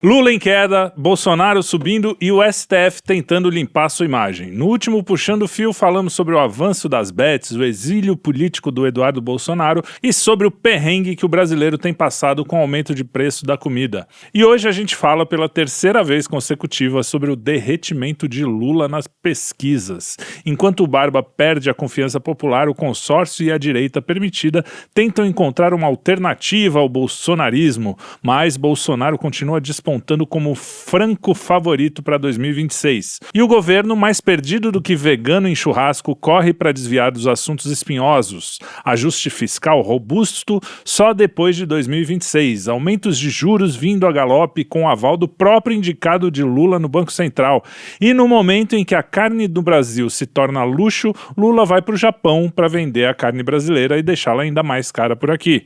Lula em queda, Bolsonaro subindo e o STF tentando limpar sua imagem. No último Puxando o Fio, falamos sobre o avanço das bets, o exílio político do Eduardo Bolsonaro e sobre o perrengue que o brasileiro tem passado com o aumento de preço da comida. E hoje a gente fala pela terceira vez consecutiva sobre o derretimento de Lula nas pesquisas. Enquanto o Barba perde a confiança popular, o consórcio e a direita permitida tentam encontrar uma alternativa ao bolsonarismo, mas Bolsonaro continua despontando como franco favorito para 2026. E o governo, mais perdido do que vegano em churrasco, corre para desviar dos assuntos espinhosos. Ajuste fiscal robusto só depois de 2026. Aumentos de juros vindo a galope com o aval do próprio indicado de Lula no Banco Central. E no momento em que a carne do Brasil se torna luxo, Lula vai para o Japão para vender a carne brasileira e deixá-la ainda mais cara por aqui.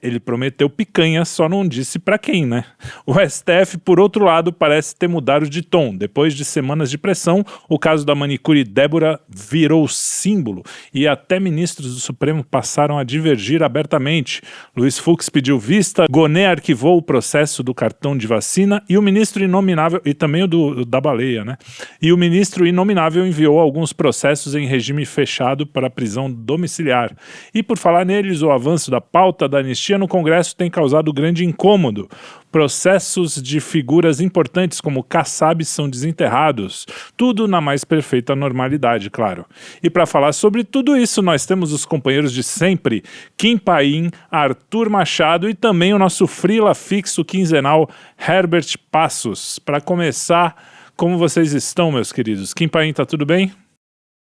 Ele prometeu picanha, só não disse para quem, né? O STF, por outro lado, parece ter mudado de tom. Depois de semanas de pressão, o caso da manicure Débora virou símbolo e até ministros do Supremo passaram a divergir abertamente. Luiz Fux pediu vista, Gonet arquivou o processo do cartão de vacina e o ministro inominável, e também o da baleia, né? E o ministro inominável enviou alguns processos em regime fechado para prisão domiciliar. E por falar neles, o avanço da pauta da anistia no Congresso tem causado grande incômodo. Processos de figuras importantes como Kassab são desenterrados. Tudo na mais perfeita normalidade, claro. E para falar sobre tudo isso, nós temos os companheiros de sempre, Kim Paim, Arthur Machado e também o nosso freela fixo quinzenal, Herbert Passos. Para começar, como vocês estão, meus queridos? Kim Paim, tá tudo bem?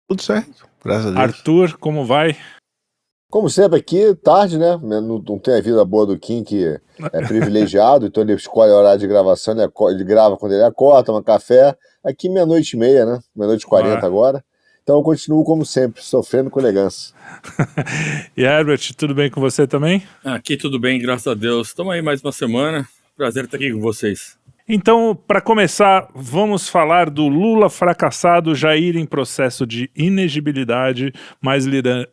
Tudo certo, graças a Deus. Arthur, como vai? Como sempre aqui, tarde, né? Não tem a vida boa do Kim, que é privilegiado, então ele escolhe a horário de gravação, ele grava quando ele acorda, toma café. Aqui 00:30, né? 00:40 agora. Então eu continuo, como sempre, sofrendo com elegância. E Herbert, tudo bem com você também? Aqui tudo bem, graças a Deus. Estamos aí mais uma semana. Prazer estar aqui com vocês. Então, para começar, vamos falar do Lula fracassado, Jair em processo de inegibilidade, mas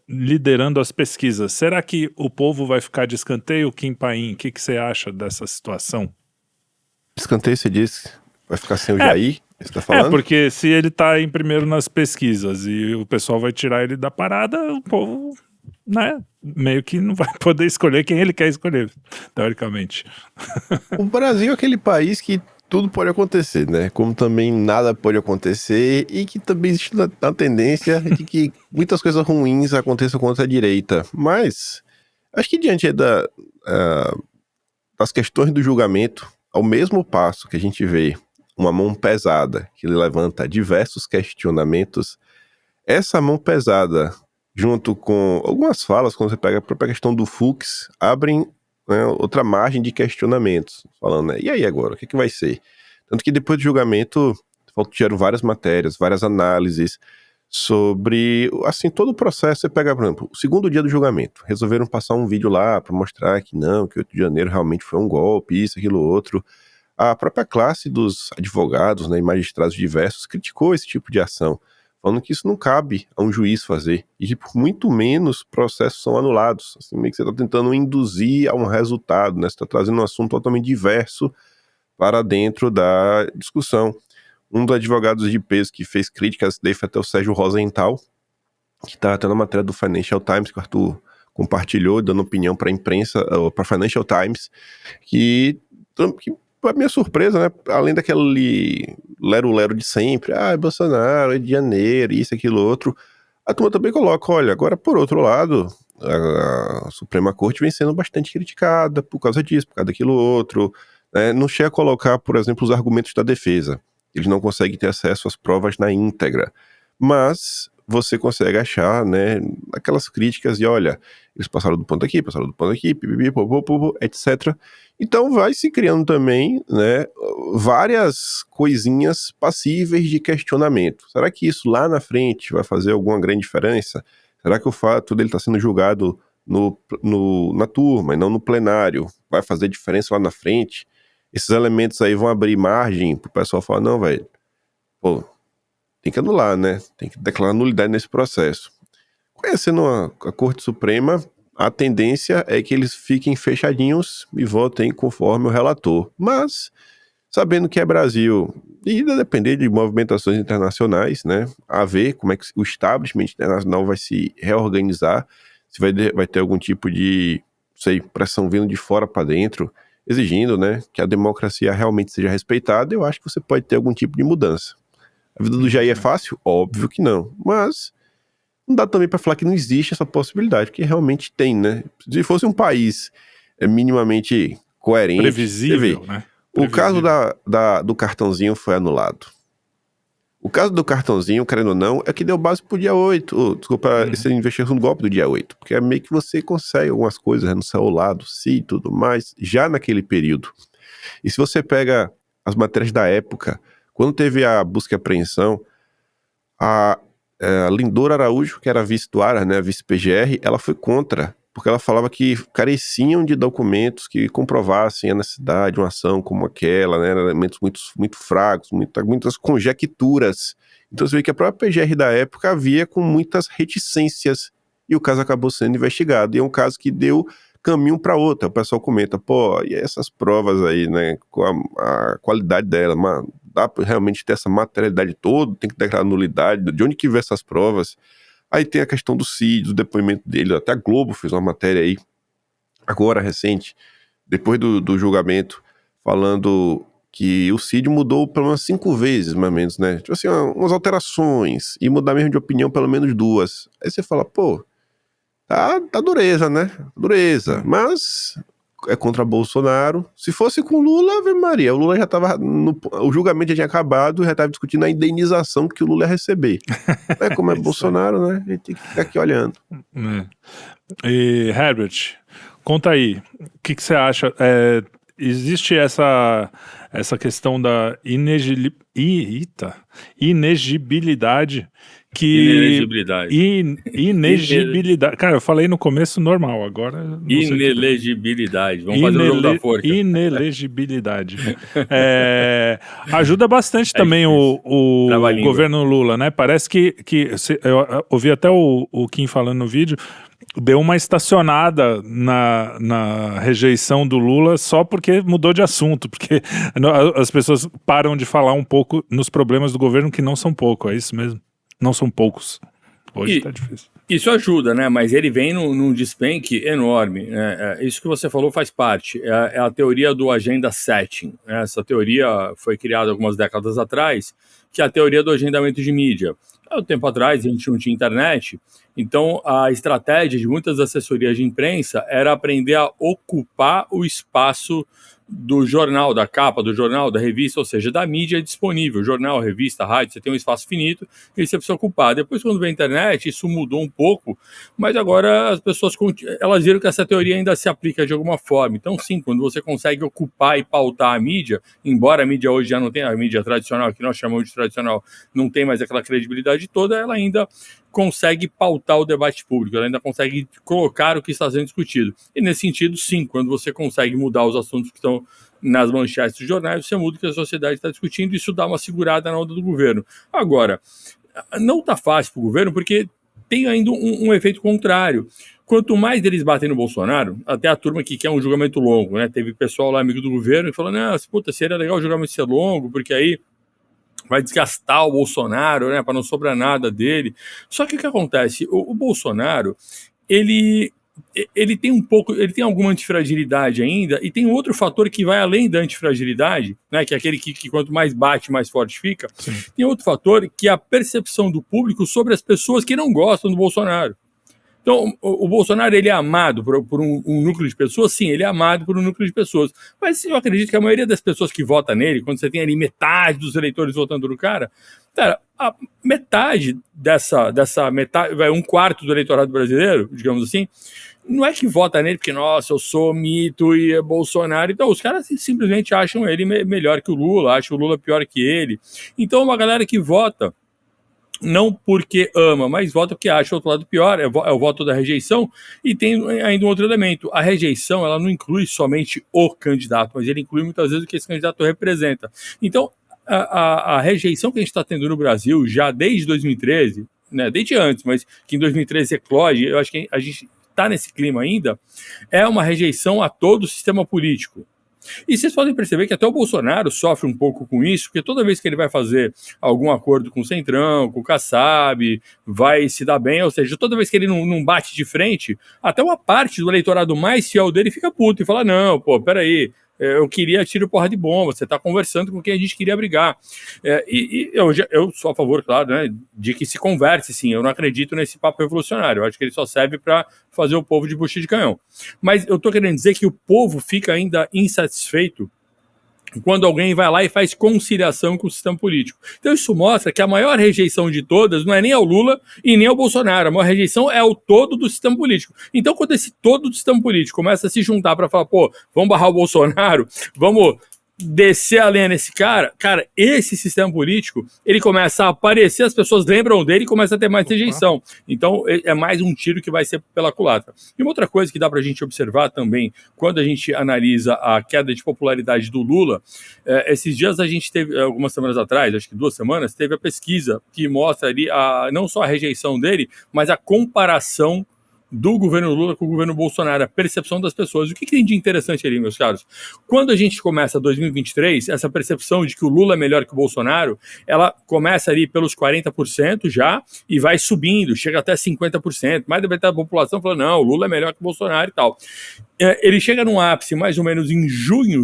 liderando as pesquisas. Será que o povo vai ficar de escanteio, Kim Paim? O que você acha dessa situação? Escanteio, você disse, vai ficar sem o Jair? Você tá falando? Porque se ele tá em primeiro nas pesquisas e o pessoal vai tirar ele da parada, o povo, né, meio que não vai poder escolher quem ele quer escolher, teoricamente. O Brasil é aquele país que tudo pode acontecer, né? Como também nada pode acontecer e que também existe a tendência de que muitas coisas ruins aconteçam contra a direita. Mas acho que diante das questões do julgamento, ao mesmo passo que a gente vê uma mão pesada que levanta diversos questionamentos, essa mão pesada, junto com algumas falas, quando você pega a própria questão do Fux, abrem, né, outra margem de questionamentos, falando, né, e aí agora, o que vai ser? Tanto que depois do julgamento, tiveram várias matérias, várias análises sobre, assim, todo o processo. Você pega, por exemplo, o segundo dia do julgamento, resolveram passar um vídeo lá para mostrar que não, que 8 de janeiro realmente foi um golpe, isso, aquilo, outro. A própria classe dos advogados, né, e magistrados diversos criticou esse tipo de ação, falando que isso não cabe a um juiz fazer, e que por muito menos processos são anulados. Assim, meio que você está tentando induzir a um resultado, né? Você está trazendo um assunto totalmente diverso para dentro da discussão. Um dos advogados de peso que fez críticas daí foi até o Sérgio Rosenthal, que está até na matéria do Financial Times, que o Arthur compartilhou, dando opinião para a imprensa, para Financial Times, que a minha surpresa, né, além daquele lero-lero de sempre, Bolsonaro, 8 de janeiro, isso, aquilo, outro, a turma também coloca, olha, agora por outro lado, a Suprema Corte vem sendo bastante criticada por causa disso, por causa daquilo outro, né, não chega a colocar, por exemplo, os argumentos da defesa, eles não conseguem ter acesso às provas na íntegra, mas você consegue achar, né, aquelas críticas de, olha, eles passaram do ponto aqui, pipipi, etc. Então vai se criando também, né, várias coisinhas passíveis de questionamento. Será que isso lá na frente vai fazer alguma grande diferença? Será que o fato dele estar sendo julgado na turma e não no plenário vai fazer diferença lá na frente? Esses elementos aí vão abrir margem pro pessoal falar, não, velho, pô, tem que anular, né? Tem que declarar nulidade nesse processo. Conhecendo a Corte Suprema, a tendência é que eles fiquem fechadinhos e votem conforme o relator. Mas, sabendo que é Brasil, e vai depender de movimentações internacionais, né? A ver como é que o establishment internacional vai se reorganizar, se vai ter algum tipo de, pressão vindo de fora para dentro, exigindo, né, que a democracia realmente seja respeitada. Eu acho que você pode ter algum tipo de mudança. A vida do Jair é fácil? Óbvio que não. Mas não dá também para falar que não existe essa possibilidade, porque realmente tem, né? Se fosse um país minimamente coerente... Previsível, né? O caso do cartãozinho foi anulado. O caso do cartãozinho, querendo ou não, é que deu base pro dia 8. Essa investigação do golpe do dia 8. Porque é meio que você consegue algumas coisas no celular, do e tudo mais, já naquele período. E se você pega as matérias da época, quando teve a busca e apreensão, a Lindora Araújo, que era vice do Aras, né, vice-PGR, ela foi contra, porque ela falava que careciam de documentos que comprovassem a necessidade de uma ação como aquela, né, elementos muito fracos, muitas conjecturas. Então você vê que a própria PGR da época havia com muitas reticências, e o caso acabou sendo investigado, e é um caso que deu caminho para outra. O pessoal comenta, pô, e essas provas aí, né, com a qualidade dela, mano, dá pra realmente ter essa materialidade toda, tem que declarar nulidade, de onde que vê essas provas? Aí tem a questão do Cid, do depoimento dele, até a Globo fez uma matéria aí, agora recente, depois do julgamento, falando que o Cid mudou pelo menos 5 vezes, mais ou menos, né? Tipo assim, umas alterações, e mudar mesmo de opinião pelo menos 2. Aí você fala, pô, tá dureza, né? Dureza, mas é contra Bolsonaro. Se fosse com Lula, Ave Maria, o Lula já tava, o julgamento já tinha acabado, já tava discutindo a indenização que o Lula ia receber. É como é Bolsonaro, né? A gente tem que ficar aqui olhando. E Herbert, conta aí, o que você acha? Existe essa questão da inegibilidade que... Inegibilidade. Cara, eu falei no começo normal, agora... Inelegibilidade. Vamos fazer o jogo da forca. Inelegibilidade. Ajuda bastante também o governo Lula, né? Parece que eu ouvi até o Kim falando no vídeo, deu uma estacionada na rejeição do Lula só porque mudou de assunto, porque as pessoas param de falar um pouco nos problemas do governo, que não são pouco, é isso mesmo? Não são poucos. Hoje tá difícil. Isso ajuda, né? Mas ele vem num despenque enorme, né? Isso que você falou faz parte. É a teoria do agenda setting. Né? Essa teoria foi criada algumas décadas atrás, que é a teoria do agendamento de mídia. Há um tempo atrás a gente não tinha internet, então a estratégia de muitas assessorias de imprensa era aprender a ocupar o espaço do jornal, da capa do jornal, da revista, ou seja, da mídia disponível, jornal, revista, rádio, você tem um espaço finito e você precisa ocupar. Depois, quando veio a internet, isso mudou um pouco, mas agora as pessoas, elas viram que essa teoria ainda se aplica de alguma forma. Então, sim, quando você consegue ocupar e pautar a mídia, embora a mídia hoje já não tenha, a mídia tradicional, que nós chamamos de tradicional, não tem mais aquela credibilidade toda, ela ainda consegue pautar o debate público, ela ainda consegue colocar o que está sendo discutido. E nesse sentido, sim, quando você consegue mudar os assuntos que estão nas manchetes dos jornais, você muda o que a sociedade está discutindo, e isso dá uma segurada na onda do governo. Agora, não está fácil para o governo, porque tem ainda um efeito contrário. Quanto mais eles batem no Bolsonaro, até a turma que quer um julgamento longo, né? Teve pessoal lá, amigo do governo, e falou, não, puta, seria legal o julgamento ser longo, porque aí vai desgastar o Bolsonaro, né, para não sobrar nada dele. Só que o que acontece? O Bolsonaro, ele tem alguma antifragilidade ainda, e tem um outro fator que vai além da antifragilidade, né, que é aquele que quanto mais bate, mais forte fica. Sim. Tem outro fator que é a percepção do público sobre as pessoas que não gostam do Bolsonaro. Então, o Bolsonaro, ele é amado por um núcleo de pessoas? Sim, ele é amado por um núcleo de pessoas. Mas eu acredito que a maioria das pessoas que votam nele, quando você tem ali metade dos eleitores votando no cara, a metade dessa metade, vai 1/4 do eleitorado brasileiro, digamos assim, não é que vota nele porque, nossa, eu sou mito e é Bolsonaro. Então, os caras simplesmente acham ele melhor que o Lula, acham o Lula pior que ele. Então, uma galera que vota não porque ama, mas vota porque acha o outro lado pior, é o voto da rejeição. E tem ainda um outro elemento, a rejeição, ela não inclui somente o candidato, mas ele inclui muitas vezes o que esse candidato representa. Então, a rejeição que a gente está tendo no Brasil, já desde 2013, né, desde antes, mas que em 2013 eclode, eu acho que a gente está nesse clima ainda, é uma rejeição a todo o sistema político. E vocês podem perceber que até o Bolsonaro sofre um pouco com isso, porque toda vez que ele vai fazer algum acordo com o Centrão, com o Kassab, vai se dar bem, ou seja, toda vez que ele não bate de frente, até uma parte do eleitorado mais fiel dele fica puto e fala, não, pô, peraí, eu queria tiro porra de bomba, você está conversando com quem a gente queria brigar. Eu sou a favor, claro, né, de que se converse, sim. Eu não acredito nesse papo revolucionário. Eu acho que ele só serve para fazer o povo de bucha de canhão. Mas eu estou querendo dizer que o povo fica ainda insatisfeito quando alguém vai lá e faz conciliação com o sistema político. Então isso mostra que a maior rejeição de todas não é nem ao Lula e nem ao Bolsonaro. A maior rejeição é ao todo do sistema político. Então quando esse todo do sistema político começa a se juntar para falar, pô, vamos barrar o Bolsonaro, vamos descer a lenha nesse cara, esse sistema político, ele começa a aparecer, as pessoas lembram dele e começa a ter mais rejeição. Então, é mais um tiro que vai ser pela culatra. E uma outra coisa que dá pra gente observar também, quando a gente analisa a queda de popularidade do Lula, esses dias a gente teve, algumas semanas atrás, acho que 2 semanas, teve a pesquisa que mostra ali não só a rejeição dele, mas a comparação do governo Lula com o governo Bolsonaro, a percepção das pessoas. O que tem de interessante ali, meus caros? Quando a gente começa 2023, essa percepção de que o Lula é melhor que o Bolsonaro, ela começa ali pelos 40% já e vai subindo, chega até 50%. Mais da metade da população fala, não, o Lula é melhor que o Bolsonaro e tal. Ele chega num ápice mais ou menos em junho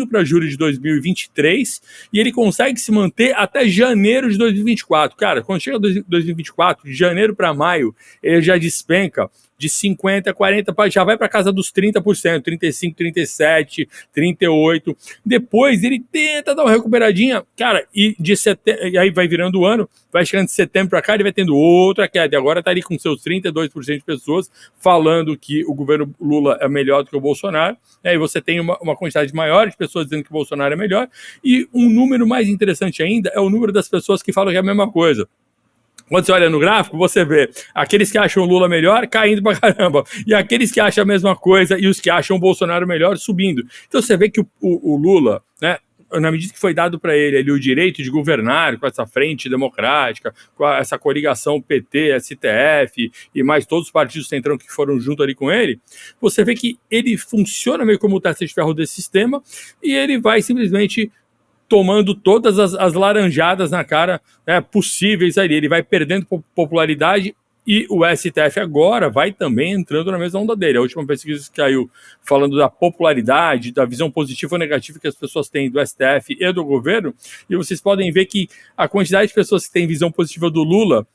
para julho de 2023, e ele consegue se manter até janeiro de 2024. Cara, quando chega 2024, de janeiro para maio, ele já despenca de 50%, 40%, já vai para casa dos 30%, 35%, 37%, 38%. Depois ele tenta dar uma recuperadinha, cara, e aí vai virando o ano, vai chegando de setembro para cá, ele vai tendo outra queda. E agora tá ali com seus 32% de pessoas falando que o governo Lula é melhor do que o Bolsonaro. Aí você tem uma quantidade maior de pessoas dizendo que o Bolsonaro é melhor. E um número mais interessante ainda é o número das pessoas que falam que é a mesma coisa. Quando você olha no gráfico, você vê aqueles que acham o Lula melhor caindo pra caramba, e aqueles que acham a mesma coisa e os que acham o Bolsonaro melhor subindo. Então você vê que o Lula, né, na medida que foi dado para ele ali o direito de governar com essa frente democrática, com essa coligação PT, STF e mais todos os partidos centrão que foram junto ali com ele, você vê que ele funciona meio como o teste de ferro desse sistema e ele vai simplesmente tomando todas as laranjadas na cara, né, possíveis ali. Ele vai perdendo popularidade e o STF agora vai também entrando na mesma onda dele. A última pesquisa que caiu falando da popularidade, da visão positiva ou negativa que as pessoas têm do STF e do governo, e vocês podem ver que a quantidade de pessoas que têm visão positiva do Lula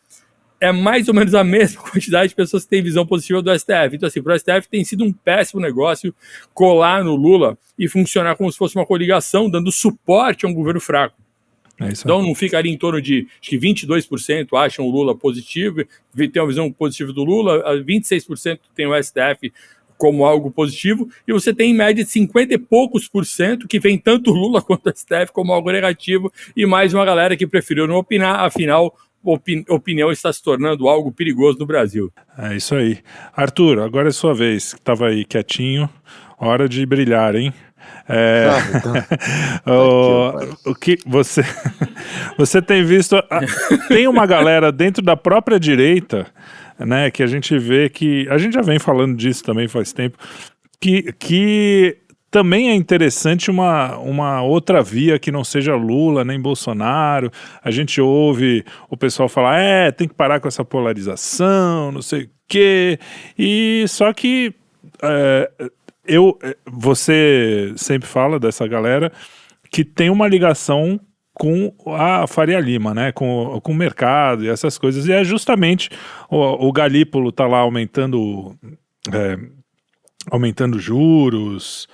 é mais ou menos a mesma quantidade de pessoas que têm visão positiva do STF. Então, assim, para o STF tem sido um péssimo negócio colar no Lula e funcionar como se fosse uma coligação, dando suporte a um governo fraco. Então, não fica ali em torno de, acho que 22% acham o Lula positivo, tem uma visão positiva do Lula, 26% tem o STF como algo positivo, e você tem em média de 50 e poucos % que vem tanto o Lula quanto o STF como algo negativo, e mais uma galera que preferiu não opinar, afinal, opinião está se tornando algo perigoso no Brasil. É isso aí. Arthur, agora é sua vez. Estava aí quietinho. Hora de brilhar, hein? O que você tem visto? Tem uma galera dentro da própria direita, né? Que a gente vê que a gente já vem falando disso também faz tempo. Que também é interessante uma outra via que não seja Lula nem Bolsonaro. A gente ouve o pessoal falar, tem que parar com essa polarização, não sei o quê. E só que você sempre fala dessa galera que tem uma ligação com a Faria Lima, né? Com o mercado e essas coisas. E é justamente o Galípolo tá lá aumentando juros,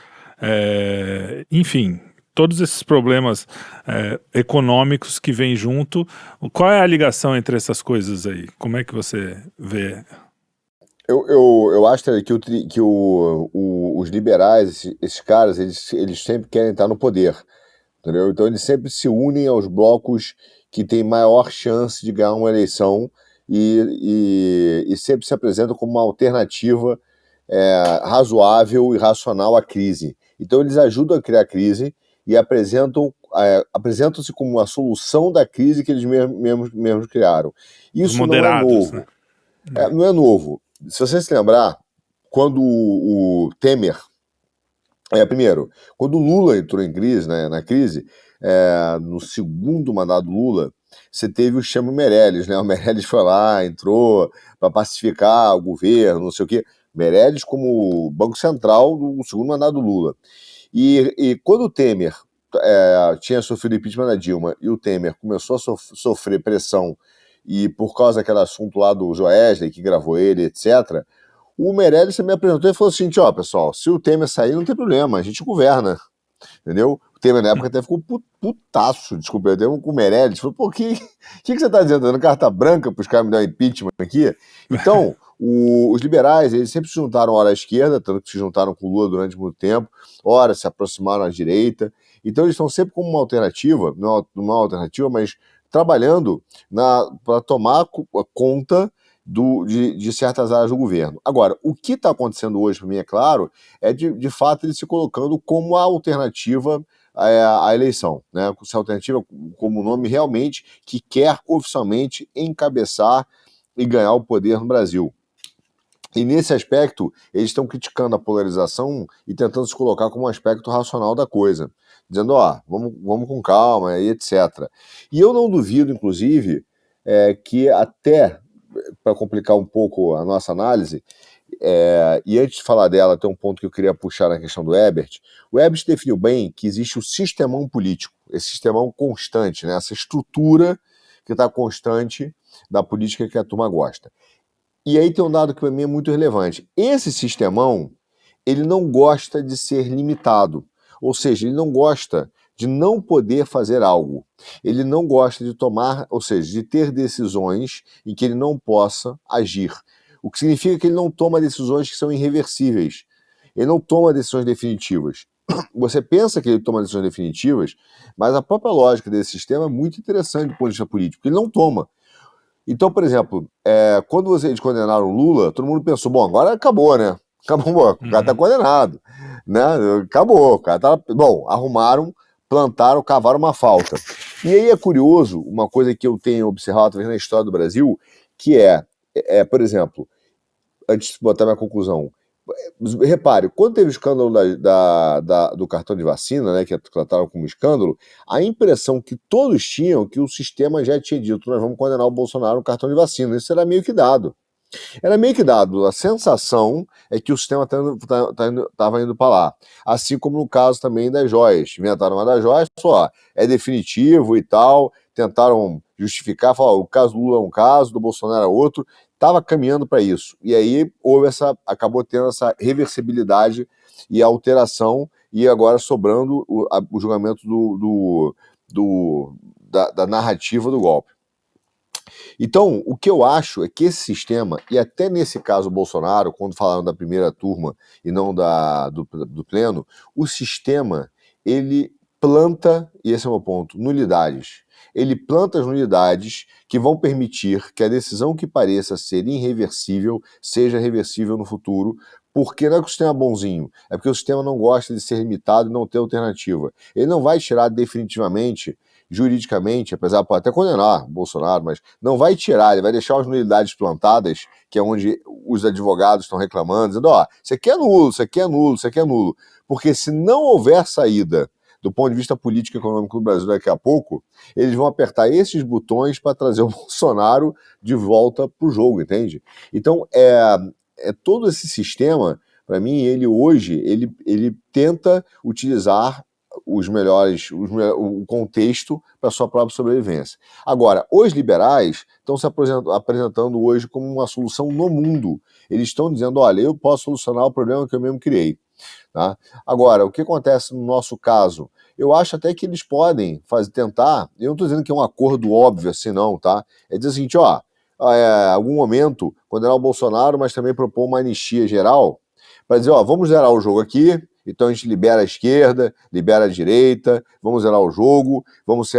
enfim, todos esses problemas econômicos que vêm junto. Qual é a ligação entre essas coisas aí? Como é que você vê? Eu acho que os liberais, esses caras, eles sempre querem estar no poder, entendeu? Então eles sempre se unem aos blocos que têm maior chance de ganhar uma eleição e sempre se apresentam como uma alternativa razoável e racional à crise. Então eles ajudam a criar crise e apresentam-se como uma solução da crise que eles mesmos criaram. Isso moderados, não é novo. Né? Não é novo. se você se lembrar, quando o Temer... primeiro, quando o Lula entrou em crise, né, na crise, no segundo mandato do Lula, você teve o Chamo Meirelles, né? O Meirelles foi lá, entrou para pacificar o governo, não sei o quê. Meirelles como Banco Central do segundo mandato do Lula. E quando o Temer tinha sofrido impeachment da Dilma e o Temer começou a sofrer pressão, e por causa daquele assunto lá do Joesley, que gravou ele, etc., o Meirelles me apresentou e falou assim, ó, pessoal, se o Temer sair, não tem problema, a gente governa, entendeu? O Temer, na época, até ficou putaço, desculpa, eu tenho com o Meirelles, falou, pô, o que você tá dizendo? Dando carta branca pros caras me dar impeachment aqui? Então, os liberais, eles sempre se juntaram ora à esquerda, tanto que se juntaram com o Lula durante muito tempo, ora se aproximaram à direita, então eles estão sempre como uma alternativa, não uma alternativa, mas trabalhando para tomar conta de certas áreas do governo. Agora, o que está acontecendo hoje, para mim, é claro, é de fato ele se colocando como a alternativa à eleição, né? Essa alternativa como nome realmente que quer oficialmente encabeçar e ganhar o poder no Brasil. E nesse aspecto, eles estão criticando a polarização e tentando se colocar como um aspecto racional da coisa, dizendo, vamos com calma e etc. E eu não duvido, inclusive, que até, para complicar um pouco a nossa análise, e antes de falar dela, tem um ponto que eu queria puxar na questão do Ebert. O Ebert definiu bem que existe o sistemão político, esse sistemão constante, né? Essa estrutura que está constante da política que a turma gosta. E aí tem um dado que para mim é muito relevante. Esse sistemão, ele não gosta de ser limitado. Ou seja, ele não gosta de não poder fazer algo. Ele não gosta de tomar, ou seja, de ter decisões em que ele não possa agir. O que significa que ele não toma decisões que são irreversíveis. Ele não toma decisões definitivas. Você pensa que ele toma decisões definitivas, mas a própria lógica desse sistema é muito interessante do ponto de vista político. Ele não toma. Então, por exemplo, quando vocês condenaram o Lula, todo mundo pensou, bom, agora acabou, né? Acabou, o cara tá condenado, né? Acabou, o cara tá... Bom, arrumaram, plantaram, cavaram uma falta. E aí é curioso, uma coisa que eu tenho observado através na história do Brasil, que por exemplo, antes de botar minha conclusão, repare, quando teve o escândalo do cartão de vacina, né, que trataram como escândalo, a impressão que todos tinham que o sistema já tinha dito, nós vamos condenar o Bolsonaro no cartão de vacina. Isso era meio que dado. Era meio que dado. A sensação é que o sistema estava indo para lá. Assim como no caso também das joias. Inventaram uma das joias, é definitivo e tal, tentaram justificar, falar, o caso do Lula é um caso, do Bolsonaro é outro, estava caminhando para isso. E aí acabou tendo essa reversibilidade e alteração, e agora sobrando o julgamento da narrativa do golpe. Então, o que eu acho é que esse sistema, e até nesse caso o Bolsonaro, quando falaram da primeira turma e não do pleno, o sistema, ele planta, e esse é o meu ponto, nulidades. Ele planta as nulidades que vão permitir que a decisão que pareça ser irreversível seja reversível no futuro, porque não é que o sistema é bonzinho, é porque o sistema não gosta de ser limitado e não ter alternativa. Ele não vai tirar definitivamente, juridicamente, apesar de até condenar Bolsonaro, mas não vai tirar, ele vai deixar as nulidades plantadas, que é onde os advogados estão reclamando, dizendo, isso aqui é nulo, isso aqui é nulo, isso aqui é nulo. Porque se não houver saída do ponto de vista político e econômico do Brasil daqui a pouco, eles vão apertar esses botões para trazer o Bolsonaro de volta para o jogo, entende? Então, todo esse sistema, para mim, ele hoje, ele tenta utilizar o contexto para sua própria sobrevivência. Agora, os liberais estão se apresentando hoje como uma solução no mundo. Eles estão dizendo, olha, eu posso solucionar o problema que eu mesmo criei. Tá? Agora, o que acontece no nosso caso? Eu acho até que eles podem tentar, eu não estou dizendo que é um acordo óbvio assim não, tá? É dizer o seguinte, algum momento, condenar o Bolsonaro, mas também propor uma anistia geral, para dizer, vamos zerar o jogo aqui, então a gente libera a esquerda, libera a direita, vamos zerar o jogo, vamos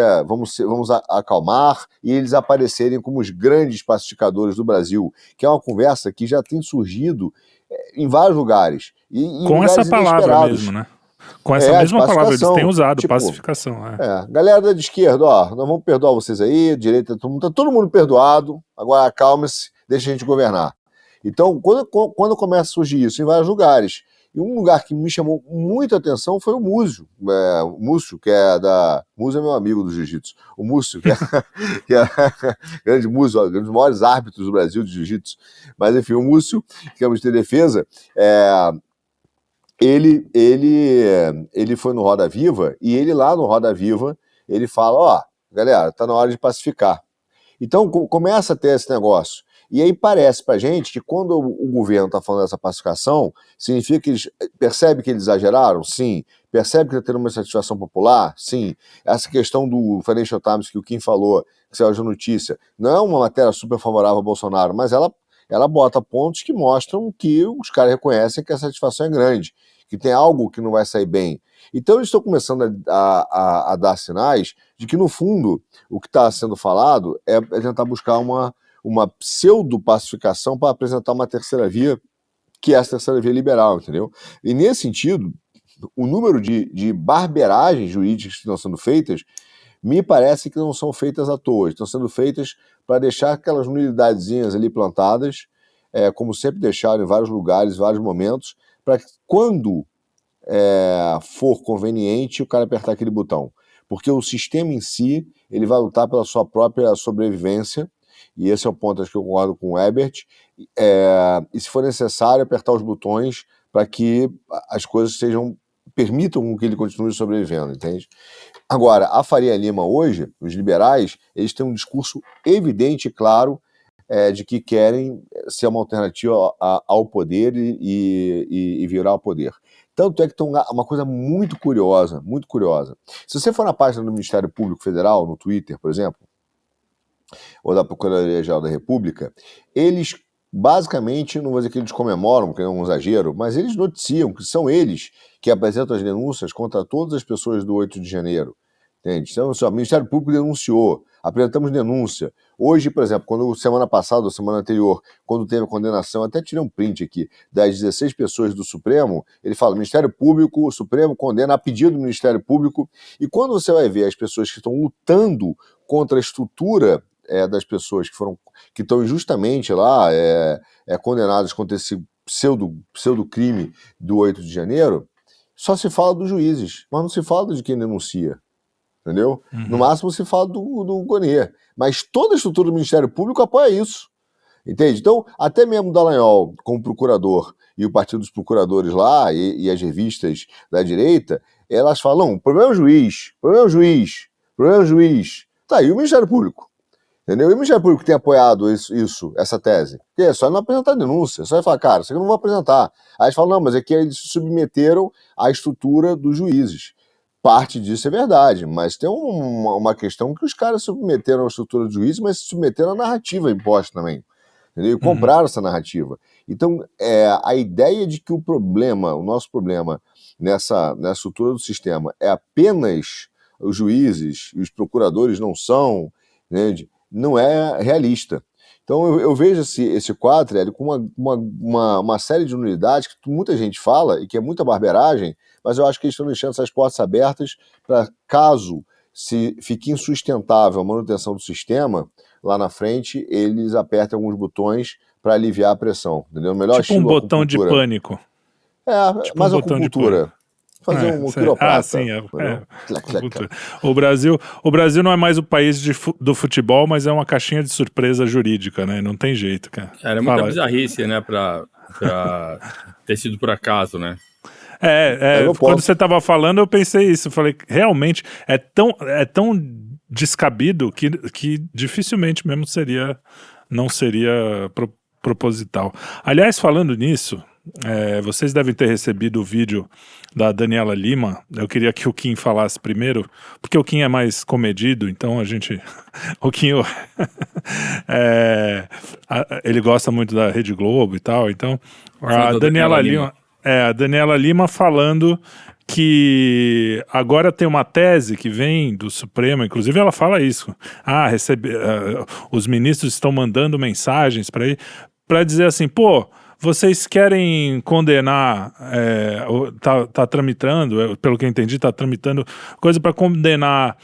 acalmar e eles aparecerem como os grandes pacificadores do Brasil, que é uma conversa que já tem surgido em vários lugares. E com lugares essa palavra mesmo, né? Com essa mesma palavra, eles têm usado, pacificação. Galera da esquerda, nós vamos perdoar vocês aí, direita, tá todo mundo perdoado, agora acalme-se, deixa a gente governar. Então, quando começa a surgir isso em vários lugares, e um lugar que me chamou muita atenção foi o Múcio. O Múcio, que é da... Múcio é meu amigo do jiu-jitsu. O Múcio, que é grande Múcio, um dos maiores árbitros do Brasil de jiu-jitsu. Mas, enfim, o Múcio, que é o de defesa, ele foi no Roda Viva, e ele lá no Roda Viva, ele fala, galera, tá na hora de pacificar. Então, começa a ter esse negócio. E aí parece pra gente que quando o governo está falando dessa pacificação, significa que eles percebe que eles exageraram? Sim. Percebe que está tendo uma satisfação popular? Sim. Essa questão do Financial Times que o Kim falou, que saiu de notícia, não é uma matéria super favorável ao Bolsonaro, mas ela bota pontos que mostram que os caras reconhecem que a satisfação é grande, que tem algo que não vai sair bem. Então eles estão começando a dar sinais de que, no fundo, o que está sendo falado é tentar buscar uma pseudo-pacificação para apresentar uma terceira via, que é essa terceira via liberal, entendeu? E nesse sentido, o número de barberagens jurídicas que estão sendo feitas, me parece que não são feitas à toa, estão sendo feitas para deixar aquelas nullidadezinhas ali plantadas, como sempre deixaram em vários lugares, vários momentos, para que quando for conveniente o cara apertar aquele botão. Porque o sistema em si, ele vai lutar pela sua própria sobrevivência, e esse é o ponto, acho que eu concordo com o Ebert, e se for necessário apertar os botões para que as coisas permitam que ele continue sobrevivendo, entende? Agora, a Faria Lima hoje, os liberais, eles têm um discurso evidente e claro de que querem ser uma alternativa ao poder e virar ao poder. Tanto é que tem uma coisa muito curiosa, muito curiosa. Se você for na página do Ministério Público Federal, no Twitter, por exemplo, ou da Procuradoria-Geral da República, eles basicamente, não vou dizer que eles comemoram, porque é um exagero, mas eles noticiam que são eles que apresentam as denúncias contra todas as pessoas do 8 de janeiro. Entende? Então, o Ministério Público denunciou, apresentamos denúncia. Hoje, por exemplo, semana passada ou semana anterior, quando teve a condenação, até tirei um print aqui, das 16 pessoas do Supremo, ele fala, Ministério Público, o Supremo condena a pedido do Ministério Público, e quando você vai ver as pessoas que estão lutando contra a estrutura das pessoas que estão injustamente lá condenadas contra esse pseudo-crime do 8 de janeiro, só se fala dos juízes, mas não se fala de quem denuncia. Entendeu? Uhum. No máximo se fala do Gonê. Mas toda a estrutura do Ministério Público apoia isso. Entende? Então, até mesmo o Dallagnol, como procurador, e o Partido dos Procuradores lá, e as revistas da direita, elas falam, o problema é o juiz, o problema é o juiz, o problema é o juiz. Tá, e o Ministério Público? Entendeu? E o Ministério Público tem apoiado essa tese. Porque é só não apresentar denúncia. Só vai falar, cara, isso aqui eu não vou apresentar. Aí eles falam, não, mas é que eles se submeteram à estrutura dos juízes. Parte disso é verdade, mas tem uma questão que os caras se submeteram à estrutura do juiz, mas se submeteram à narrativa imposta também. Entendeu? E compraram essa narrativa. Então, a ideia de que o nosso problema nessa estrutura do sistema é apenas os juízes e os procuradores não são, entende? Não é realista. Então eu vejo esse quadro com uma série de nulidades que muita gente fala e que é muita barberagem, mas eu acho que eles estão deixando essas portas abertas para, caso se fique insustentável a manutenção do sistema, lá na frente eles apertem alguns botões para aliviar a pressão. Entendeu? Melhor tipo um botão de pânico. Tipo mas um a acupuntura. Fazer um quiroprata. Sim, O Brasil não é mais o país do futebol, mas é uma caixinha de surpresa jurídica, né? Não tem jeito, cara. Era muita bizarrice, né? Pra ter sido por acaso, né? Quando você estava falando, eu pensei isso. Eu falei, realmente, é tão descabido que dificilmente mesmo não seria proposital. Aliás, falando nisso, vocês devem ter recebido o vídeo da Daniela Lima. Eu queria que o Kim falasse primeiro, porque o Kim é mais comedido, então o Kim ele gosta muito da Rede Globo e tal, então a Daniela Lima falando que agora tem uma tese que vem do Supremo, inclusive ela fala isso, os ministros estão mandando mensagens para dizer assim, vocês querem condenar, tá tramitando, pelo que eu entendi, tá tramitando coisa para condenar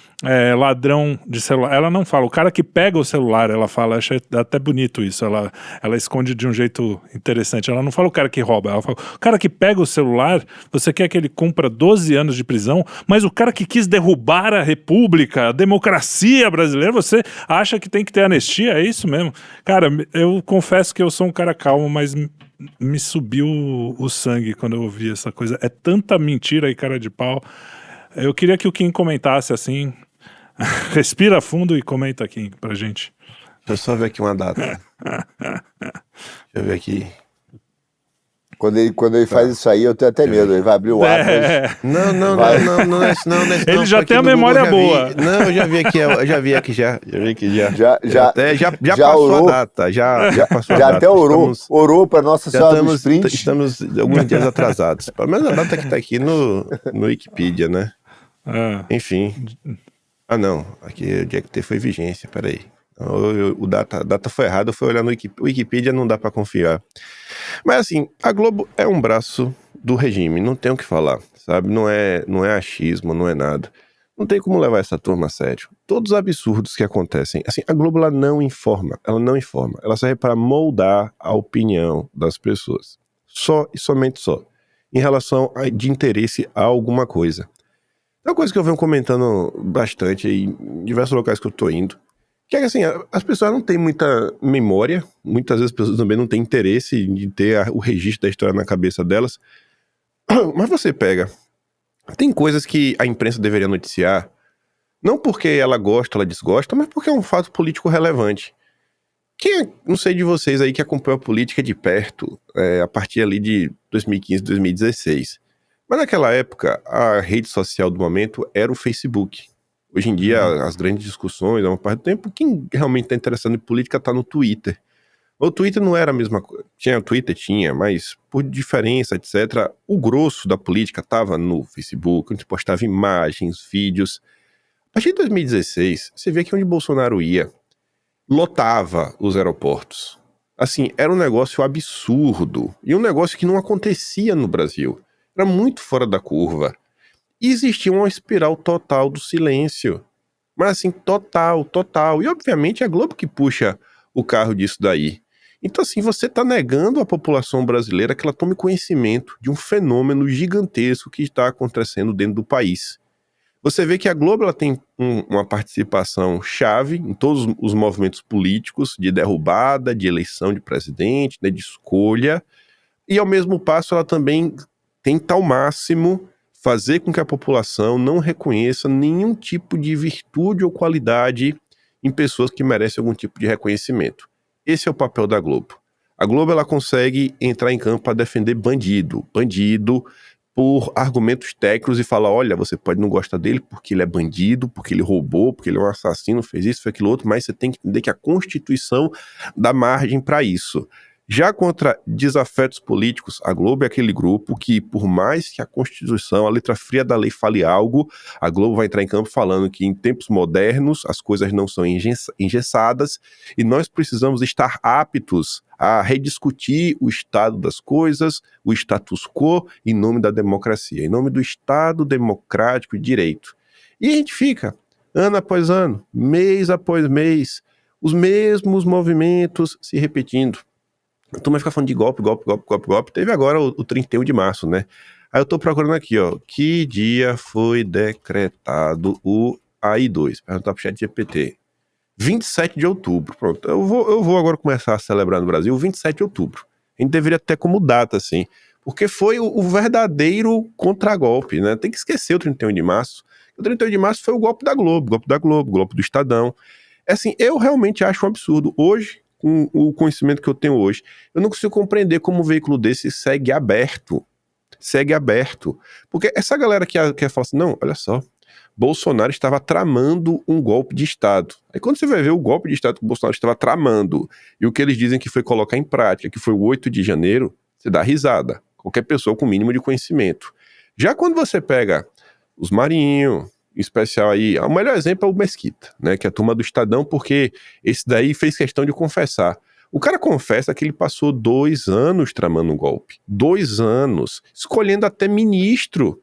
ladrão de celular. Ela não fala, o cara que pega o celular, ela fala, acho até bonito isso, ela esconde de um jeito interessante. Ela não fala o cara que rouba, ela fala, o cara que pega o celular, você quer que ele cumpra 12 anos de prisão, mas o cara que quis derrubar a república, a democracia brasileira, você acha que tem que ter anistia? É isso mesmo? Cara, eu confesso que eu sou um cara calmo, mas me subiu o sangue quando eu ouvi essa coisa. É tanta mentira e cara de pau. Eu queria que o Kim comentasse assim. Respira fundo e comenta aqui pra gente. Deixa eu só ver aqui uma data. Deixa eu ver aqui. Quando ele faz isso aí, eu tenho até medo. Ele vai abrir o Atlas. Não, ele já tem a memória boa. Não, eu já vi aqui já. Já passou a data. Já passou a data. Até orou para Nossa Senhora dos Prints. Estamos alguns dias atrasados. Pelo menos a data que tá aqui no Wikipedia, né? Enfim. Não. Aqui o dia que foi vigência, peraí. A data foi errada, eu fui olhar no Wikipedia, não dá pra confiar. Mas assim, a Globo é um braço do regime, não tem o que falar, sabe? Não é achismo, não é nada. Não tem como levar essa turma a sério. Todos os absurdos que acontecem, assim, a Globo ela não informa, ela serve para moldar a opinião das pessoas. Só e somente só. Em relação de interesse a alguma coisa. É uma coisa que eu venho comentando bastante em diversos locais que eu tô indo. Que é que assim, as pessoas não têm muita memória, muitas vezes as pessoas também não têm interesse de ter o registro da história na cabeça delas. Mas você pega, tem coisas que a imprensa deveria noticiar, não porque ela gosta, ela desgosta, mas porque é um fato político relevante. Não sei de vocês aí que acompanham a política de perto, a partir ali de 2015, 2016. Mas naquela época, a rede social do momento era o Facebook. Hoje em dia, as grandes discussões, a maior parte do tempo, quem realmente está interessado em política está no Twitter. O Twitter não era a mesma coisa. O Twitter tinha, mas por diferença, etc., o grosso da política estava no Facebook, onde postava imagens, vídeos. A partir de 2016, você vê que onde Bolsonaro ia, lotava os aeroportos. Assim, era um negócio absurdo. E um negócio que não acontecia no Brasil. Era muito fora da curva. E existia uma espiral total do silêncio. Mas assim, total. E obviamente é a Globo que puxa o carro disso daí. Então assim, você está negando à população brasileira que ela tome conhecimento de um fenômeno gigantesco que está acontecendo dentro do país. Você vê que a Globo ela tem uma participação chave em todos os movimentos políticos, de derrubada, de eleição de presidente, né, de escolha. E ao mesmo passo ela também tenta ao máximo fazer com que a população não reconheça nenhum tipo de virtude ou qualidade em pessoas que merecem algum tipo de reconhecimento. Esse é o papel da Globo. A Globo ela consegue entrar em campo para defender bandido por argumentos técnicos e falar, olha, você pode não gostar dele porque ele é bandido, porque ele roubou, porque ele é um assassino, fez isso, fez aquilo outro, mas você tem que entender que a Constituição dá margem para isso. Já contra desafetos políticos, a Globo é aquele grupo que, por mais que a Constituição, a letra fria da lei fale algo, a Globo vai entrar em campo falando que em tempos modernos as coisas não são engessadas e nós precisamos estar aptos a rediscutir o estado das coisas, o status quo, em nome da democracia, em nome do Estado democrático e direito. E a gente fica, ano após ano, mês após mês, os mesmos movimentos se repetindo. A turma fica falando de golpe. Teve agora o 31 de março, né? Aí eu tô procurando aqui, ó. Que dia foi decretado o AI2? Perguntar pro ChatGPT. 27 de outubro. Pronto. Eu vou agora começar a celebrar no Brasil 27 de outubro. A gente deveria ter como data, assim. Porque foi o verdadeiro contragolpe, né? Tem que esquecer o 31 de março. O 31 de março foi o golpe da Globo, golpe do Estadão. Assim, eu realmente acho um absurdo. Hoje, com o conhecimento que eu tenho hoje, eu não consigo compreender como um veículo desse segue aberto. Porque essa galera que fala assim, não, olha só, Bolsonaro estava tramando um golpe de Estado. Aí quando você vai ver o golpe de Estado que o Bolsonaro estava tramando, e o que eles dizem que foi colocar em prática, que foi o 8 de janeiro, você dá risada. Qualquer pessoa com o mínimo de conhecimento. Já quando você pega os Marinho, em especial aí, o melhor exemplo é o Mesquita, né, que é a turma do Estadão, porque esse daí fez questão de confessar. O cara confessa que ele passou 2 anos tramando um golpe. 2 anos. Escolhendo até ministro.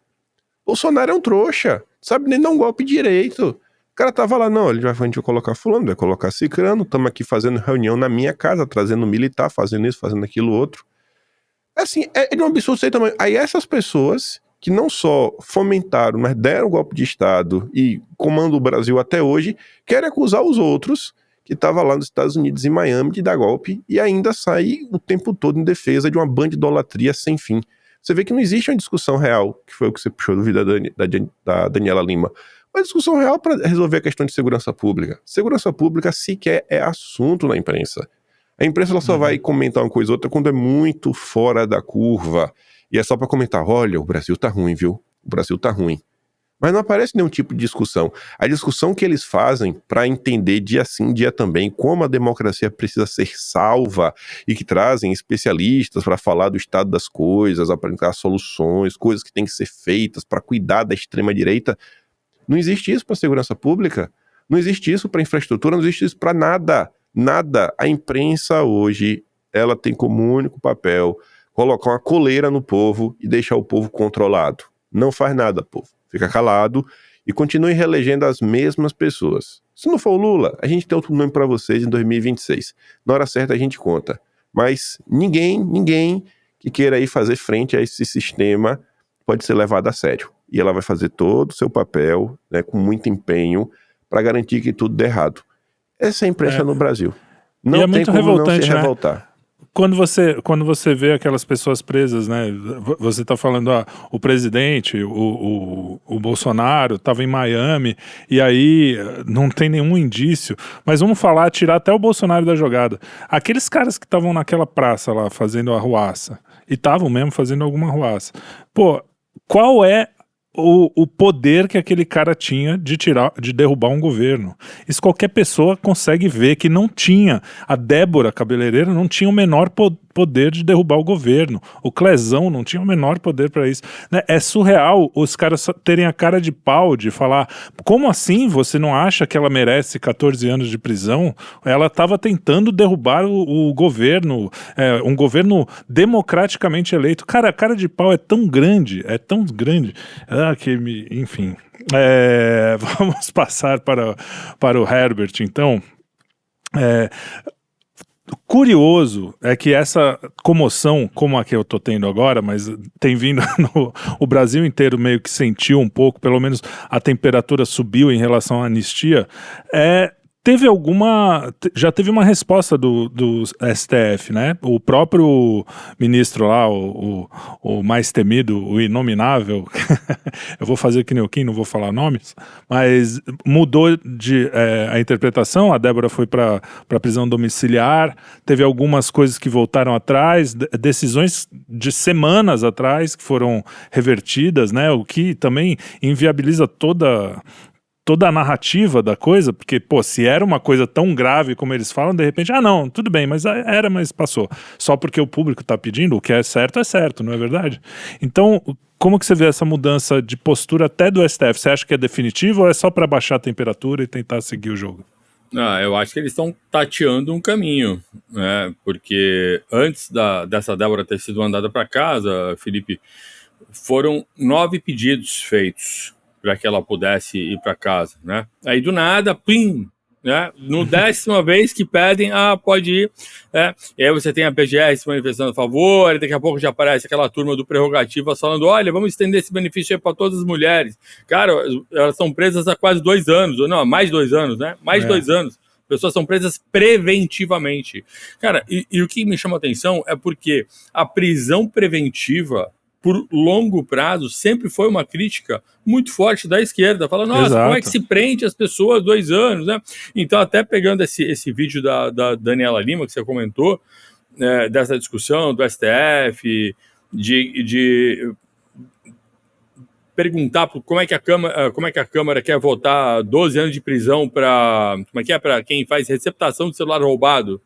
Bolsonaro é um trouxa. Sabe nem dar um golpe direito. O cara tava lá, não, a gente vai colocar fulano, vai colocar cicrano, estamos aqui fazendo reunião na minha casa, trazendo militar, fazendo isso, fazendo aquilo outro. Assim, é de um absurdo sem tamanho. Aí essas pessoas que não só fomentaram, mas deram golpe de Estado e comandam o Brasil até hoje, querem acusar os outros que estavam lá nos Estados Unidos, em Miami, de dar golpe, e ainda sai o tempo todo em defesa de uma bandidolatria sem fim. Você vê que não existe uma discussão real, que foi o que você puxou do vídeo da Daniela Lima, uma discussão real para resolver a questão de segurança pública. Segurança pública sequer é assunto na imprensa. A imprensa ela só vai comentar uma coisa ou outra quando é muito fora da curva. E é só para comentar, olha, o Brasil tá ruim, viu? O Brasil tá ruim. Mas não aparece nenhum tipo de discussão. A discussão que eles fazem para entender dia sim, dia também, como a democracia precisa ser salva e que trazem especialistas para falar do estado das coisas, apresentar soluções, coisas que têm que ser feitas para cuidar da extrema-direita. Não existe isso para segurança pública, não existe isso para infraestrutura, não existe isso para nada. Nada. A imprensa hoje, ela tem como único papel colocar uma coleira no povo e deixar o povo controlado. Não faz nada, povo. Fica calado e continue reelegendo as mesmas pessoas. Se não for o Lula, a gente tem outro nome para vocês em 2026. Na hora certa a gente conta. Mas ninguém que queira aí fazer frente a esse sistema pode ser levado a sério. E ela vai fazer todo o seu papel, né, com muito empenho, para garantir que tudo dê errado. Essa é a imprensa no Brasil. Não tem muito como revoltante, não se né? revoltar. Quando você vê aquelas pessoas presas, né? Você está falando, o presidente, o Bolsonaro estava em Miami e aí não tem nenhum indício. Mas vamos falar, tirar até o Bolsonaro da jogada. Aqueles caras que estavam naquela praça lá fazendo arruaça, e estavam mesmo fazendo alguma arruaça. Pô, qual é o poder que aquele cara tinha de derrubar um governo? Isso qualquer pessoa consegue ver que não tinha. A Débora cabeleireira não tinha o menor poder de derrubar o governo. O Clezão não tinha o menor poder para isso, né? É surreal os caras terem a cara de pau de falar, como assim você não acha que ela merece 14 anos de prisão? Ela estava tentando derrubar o governo, um governo democraticamente eleito. Cara, a cara de pau é tão grande, enfim. Vamos passar para o Herbert, então. Curioso é que essa comoção, como a que eu tô tendo agora, mas tem vindo o Brasil inteiro meio que sentiu um pouco, pelo menos a temperatura subiu em relação à anistia, já teve uma resposta do STF, né? O próprio ministro lá, o mais temido, o inominável, eu vou fazer que nem o Kim, não vou falar nomes, mas mudou a interpretação. A Débora foi para prisão domiciliar, teve algumas coisas que voltaram atrás, decisões de semanas atrás que foram revertidas, né? O que também inviabiliza toda a narrativa da coisa, porque, pô, se era uma coisa tão grave como eles falam, de repente, não, tudo bem, mas passou. Só porque o público tá pedindo, o que é certo, não é verdade? Então, como que você vê essa mudança de postura até do STF? Você acha que é definitivo ou é só para baixar a temperatura e tentar seguir o jogo? Eu acho que eles estão tateando um caminho, né? Porque antes dessa Débora ter sido mandada para casa, Felipe, foram 9 pedidos feitos para que ela pudesse ir para casa, né? Aí do nada, pim, né? No 10ª vez que pedem, pode ir, né? E aí você tem a PGR se manifestando a favor, e daqui a pouco já aparece aquela turma do Prerrogativas falando, olha, vamos estender esse benefício aí para todas as mulheres. Cara, elas são presas há quase 2 anos, ou não, há mais de 2 anos, né? Mais de 2 anos. Pessoas são presas preventivamente. Cara, e o que me chama a atenção é porque a prisão preventiva por longo prazo, sempre foi uma crítica muito forte da esquerda. Fala, nossa, Exato. Como é que se prende as pessoas 2 anos, né? Então, até pegando esse vídeo da Daniela Lima, que você comentou, dessa discussão do STF, de perguntar como é que a Câmara quer votar 12 anos de prisão para quem faz receptação de celular roubado.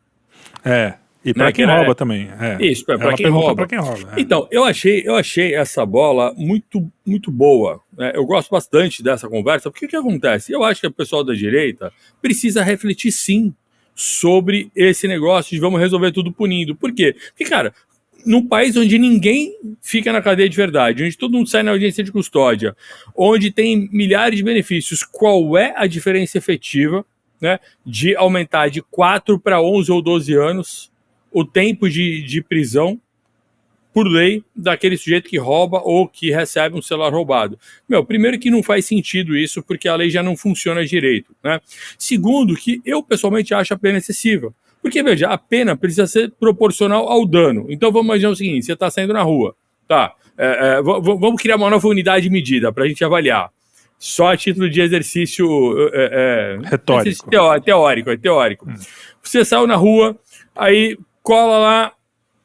E para quem rouba também. Isso, para quem rouba. Então, eu achei essa bola muito, muito boa. Né? Eu gosto bastante dessa conversa, porque o que acontece? Eu acho que o pessoal da direita precisa refletir, sim, sobre esse negócio de vamos resolver tudo punindo. Por quê? Porque, cara, num país onde ninguém fica na cadeia de verdade, onde todo mundo sai na audiência de custódia, onde tem milhares de benefícios, qual é a diferença efetiva, né, de aumentar de 4 para 11 ou 12 anos o tempo de prisão por lei daquele sujeito que rouba ou que recebe um celular roubado? Primeiro que não faz sentido isso, porque a lei já não funciona direito, né? Segundo, que eu pessoalmente acho a pena excessiva. Porque, veja, a pena precisa ser proporcional ao dano. Então vamos imaginar o seguinte, você está saindo na rua, tá? Vamos criar uma nova unidade de medida para a gente avaliar. Só a título de exercício retórico. Exercício teórico. Você saiu na rua, aí cola lá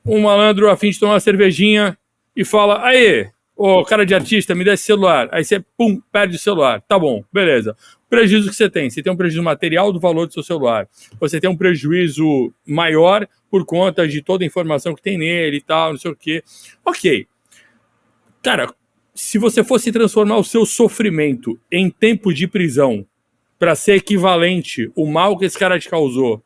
um malandro a fim de tomar uma cervejinha e fala, aí, ô cara de artista, me dá esse celular. Aí você, pum, perde o celular. Tá bom, beleza. O prejuízo que você tem? Você tem um prejuízo material do valor do seu celular. Você tem um prejuízo maior por conta de toda a informação que tem nele e tal, não sei o quê. Ok. Cara, se você fosse transformar o seu sofrimento em tempo de prisão para ser equivalente o mal que esse cara te causou,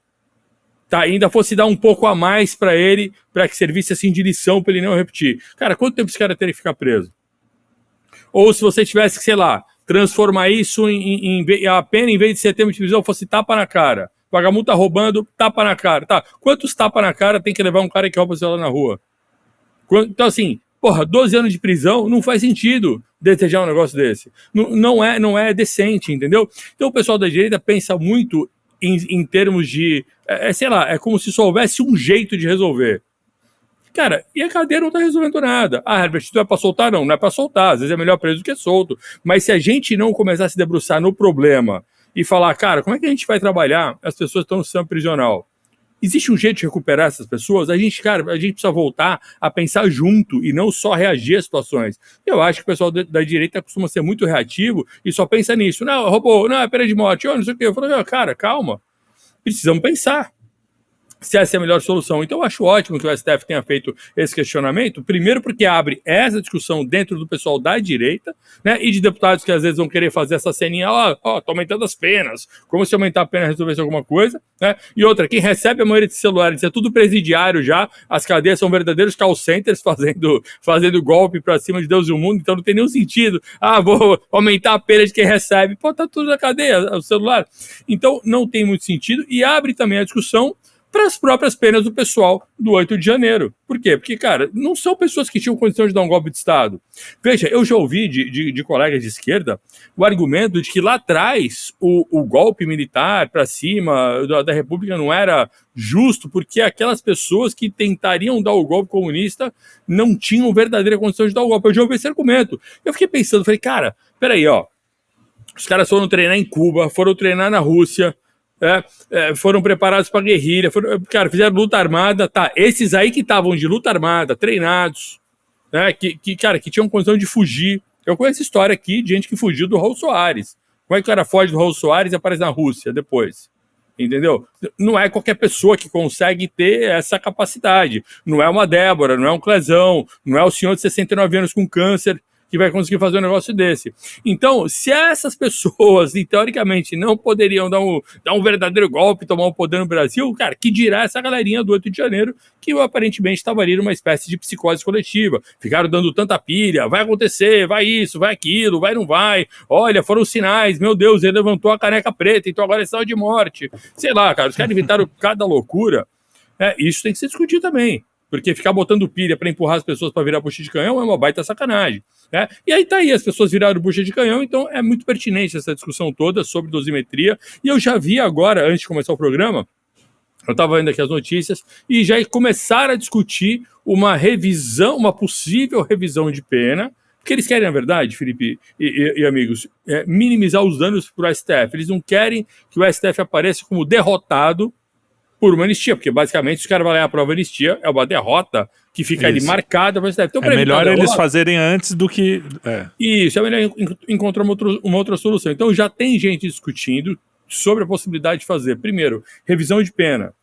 tá, ainda fosse dar um pouco a mais para ele, para que servisse assim de lição para ele não repetir. Cara, quanto tempo esse cara teria que ficar preso? Ou se você tivesse que, sei lá, transformar isso a pena, em vez de ser tempo de prisão, fosse tapa na cara. Vagabundo tá roubando, tapa na cara. Tá, quantos tapa na cara tem que levar um cara que rouba o celular na rua? Então, assim, 12 anos de prisão não faz sentido desejar um negócio desse. Não é decente, entendeu? Então o pessoal da direita pensa muito em termos de, sei lá, é como se só houvesse um jeito de resolver. Cara, e a cadeia não tá resolvendo nada. Herbert, tu é pra soltar? Não é pra soltar. Às vezes é melhor preso do que solto. Mas se a gente não começar a se debruçar no problema e falar, cara, como é que a gente vai trabalhar as pessoas que estão no sistema prisional? Existe um jeito de recuperar essas pessoas? A gente precisa voltar a pensar junto e não só reagir às situações. Eu acho que o pessoal da direita costuma ser muito reativo e só pensa nisso. Não, roubou, não, é pena de morte, não sei o quê. Eu falo, cara, calma. Precisamos pensar se essa é a melhor solução. Então eu acho ótimo que o STF tenha feito esse questionamento, primeiro porque abre essa discussão dentro do pessoal da direita, né, e de deputados que às vezes vão querer fazer essa ceninha, tô aumentando as penas, como se aumentar a pena resolvesse alguma coisa, né, e outra, quem recebe a maioria de celulares, é tudo presidiário já, as cadeias são verdadeiros call centers fazendo golpe pra cima de Deus e o mundo, então não tem nenhum sentido, vou aumentar a pena de quem recebe, tá tudo na cadeia, o celular. Então não tem muito sentido, e abre também a discussão para as próprias penas do pessoal do 8 de janeiro. Por quê? Porque, cara, não são pessoas que tinham condição de dar um golpe de Estado. Veja, eu já ouvi de colegas de esquerda o argumento de que lá atrás o golpe militar para cima da República não era justo porque aquelas pessoas que tentariam dar o golpe comunista não tinham verdadeira condição de dar o golpe. Eu já ouvi esse argumento. Eu fiquei pensando, falei, cara, peraí, os caras foram treinar em Cuba, foram treinar na Rússia, foram preparados para guerrilha, fizeram luta armada, tá? Esses aí que estavam de luta armada, treinados, né? Que tinham condição de fugir. Eu conheço história aqui de gente que fugiu do Raul Soares. Como é que o cara foge do Raul Soares e aparece na Rússia depois? Entendeu? Não é qualquer pessoa que consegue ter essa capacidade. Não é uma Débora, não é um Clezão, não é o senhor de 69 anos com câncer que vai conseguir fazer um negócio desse. Então, se essas pessoas, teoricamente, não poderiam dar um verdadeiro golpe, tomar o poder no Brasil, cara, que dirá essa galerinha do 8 de janeiro que aparentemente estava ali numa espécie de psicose coletiva. Ficaram dando tanta pilha, vai acontecer, vai isso, vai aquilo, vai não vai, olha, foram sinais, meu Deus, ele levantou a caneca preta, então agora é sinal de morte. Sei lá, cara, os caras inventaram cada loucura. Isso tem que ser discutido também. Porque ficar botando pilha para empurrar as pessoas para virar bucha de canhão é uma baita sacanagem. Né? E aí tá aí, as pessoas viraram bucha de canhão, então é muito pertinente essa discussão toda sobre dosimetria. E eu já vi agora, antes de começar o programa, eu estava vendo aqui as notícias, e já começaram a discutir uma revisão, uma possível revisão de pena, porque eles querem, na verdade, Felipe e amigos, minimizar os danos para o STF. Eles não querem que o STF apareça como derrotado por uma anistia, porque basicamente os caras vão ler a prova anistia, é uma derrota que fica ali marcada para o STF. Então, é melhor eles fazerem antes do que... Isso, é melhor encontrar uma outra solução. Então já tem gente discutindo sobre a possibilidade de fazer, primeiro, revisão de pena,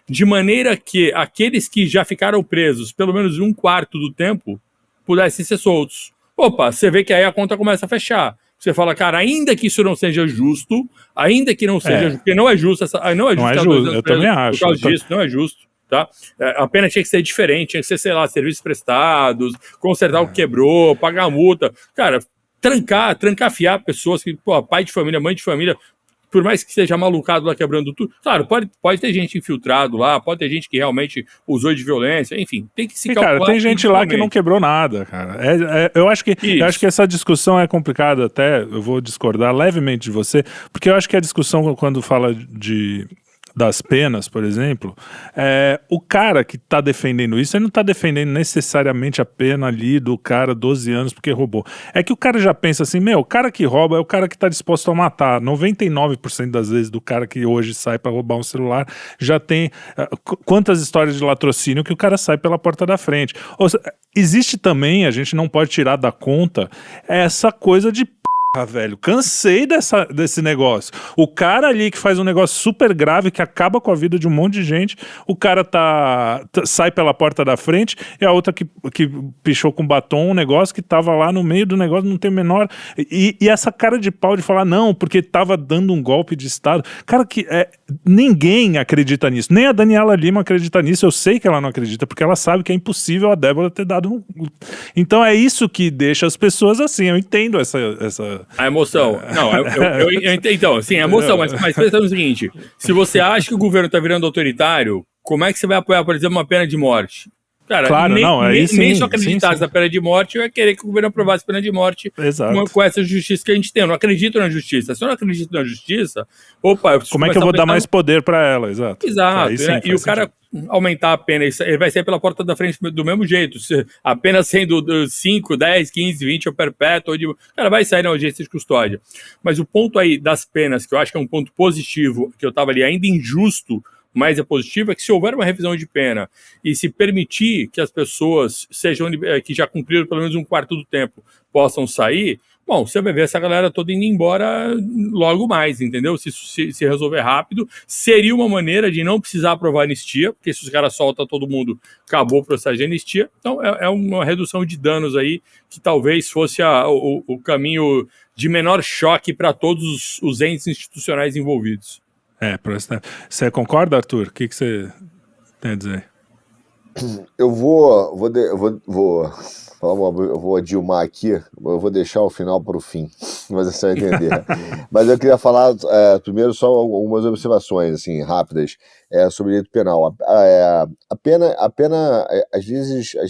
de maneira que aqueles que já ficaram presos pelo menos 1/4 do tempo pudessem ser soltos. Opa, você vê que aí a conta começa a fechar. você fala, cara, ainda que isso não seja justo, ainda que não seja justo, porque não é justo, não é justo, Não é justo, eu também acho. Por causa disso, não é justo. Tá? A pena tinha que ser diferente, tinha que ser, sei lá, serviços prestados, consertar o que quebrou, pagar a multa. Cara, trancafiar pessoas que, pô, pai de família, mãe de família, por mais que esteja malucado lá quebrando tudo, claro, pode ter gente infiltrado lá, pode ter gente que realmente usou de violência, enfim, tem que se calcular. Cara, tem gente lá que não quebrou nada, cara. Eu acho que essa discussão é complicada até, eu vou discordar levemente de você, porque eu acho que a discussão quando fala das penas, por exemplo, o cara que tá defendendo isso, ele não tá defendendo necessariamente a pena ali do cara 12 anos porque roubou. É que o cara já pensa assim, o cara que rouba é o cara que tá disposto a matar. 99% das vezes do cara que hoje sai pra roubar um celular já tem quantas histórias de latrocínio que o cara sai pela porta da frente. Ou seja, existe também, a gente não pode tirar da conta essa coisa de velho, cansei desse negócio. O cara ali que faz um negócio super grave que acaba com a vida de um monte de gente, o cara sai pela porta da frente e a outra que pichou com batom um negócio que tava lá no meio do negócio, não tem o menor... E essa cara de pau de falar não, porque tava dando um golpe de Estado. Cara, ninguém acredita nisso. Nem a Daniela Lima acredita nisso. Eu sei que ela não acredita, porque ela sabe que é impossível a Débora ter dado um... Então é isso que deixa as pessoas assim. Eu entendo essa... A emoção. Não, eu entendo. Então, sim, a emoção, mas pensa no seguinte: se você acha que o governo está virando autoritário, como é que você vai apoiar, por exemplo, uma pena de morte? Cara, claro, nem se eu acreditasse na pena de morte, eu ia querer que o governo aprovasse pena de morte com essa justiça que a gente tem. Eu não acredito na justiça. Se eu não acredito na justiça, opa, eu preciso. Como é que eu vou dar mais poder para ela? Exato. Exato. E o cara aumentar a pena, ele vai sair pela porta da frente do mesmo jeito. A pena sendo 5, 10, 15, 20 ou perpétuo, o cara vai sair na audiência de custódia. Mas o ponto aí das penas, que eu acho que é um ponto positivo, que eu estava ali ainda injusto, mas é positivo, é que se houver uma revisão de pena e se permitir que as pessoas que já cumpriram pelo menos um quarto do tempo possam sair, bom, você vai ver essa galera toda indo embora logo mais, entendeu? Se resolver rápido, seria uma maneira de não precisar aprovar anistia, porque se os caras soltam todo mundo, acabou o processo de anistia. Então é uma redução de danos aí, que talvez fosse o caminho de menor choque para todos os entes institucionais envolvidos. Você concorda, Arthur? O que você tem a dizer? Eu vou adilmar aqui, eu vou deixar o final para o fim, mas você vai entender. Mas eu queria falar primeiro só algumas observações assim, rápidas sobre direito penal. A pena, às vezes, a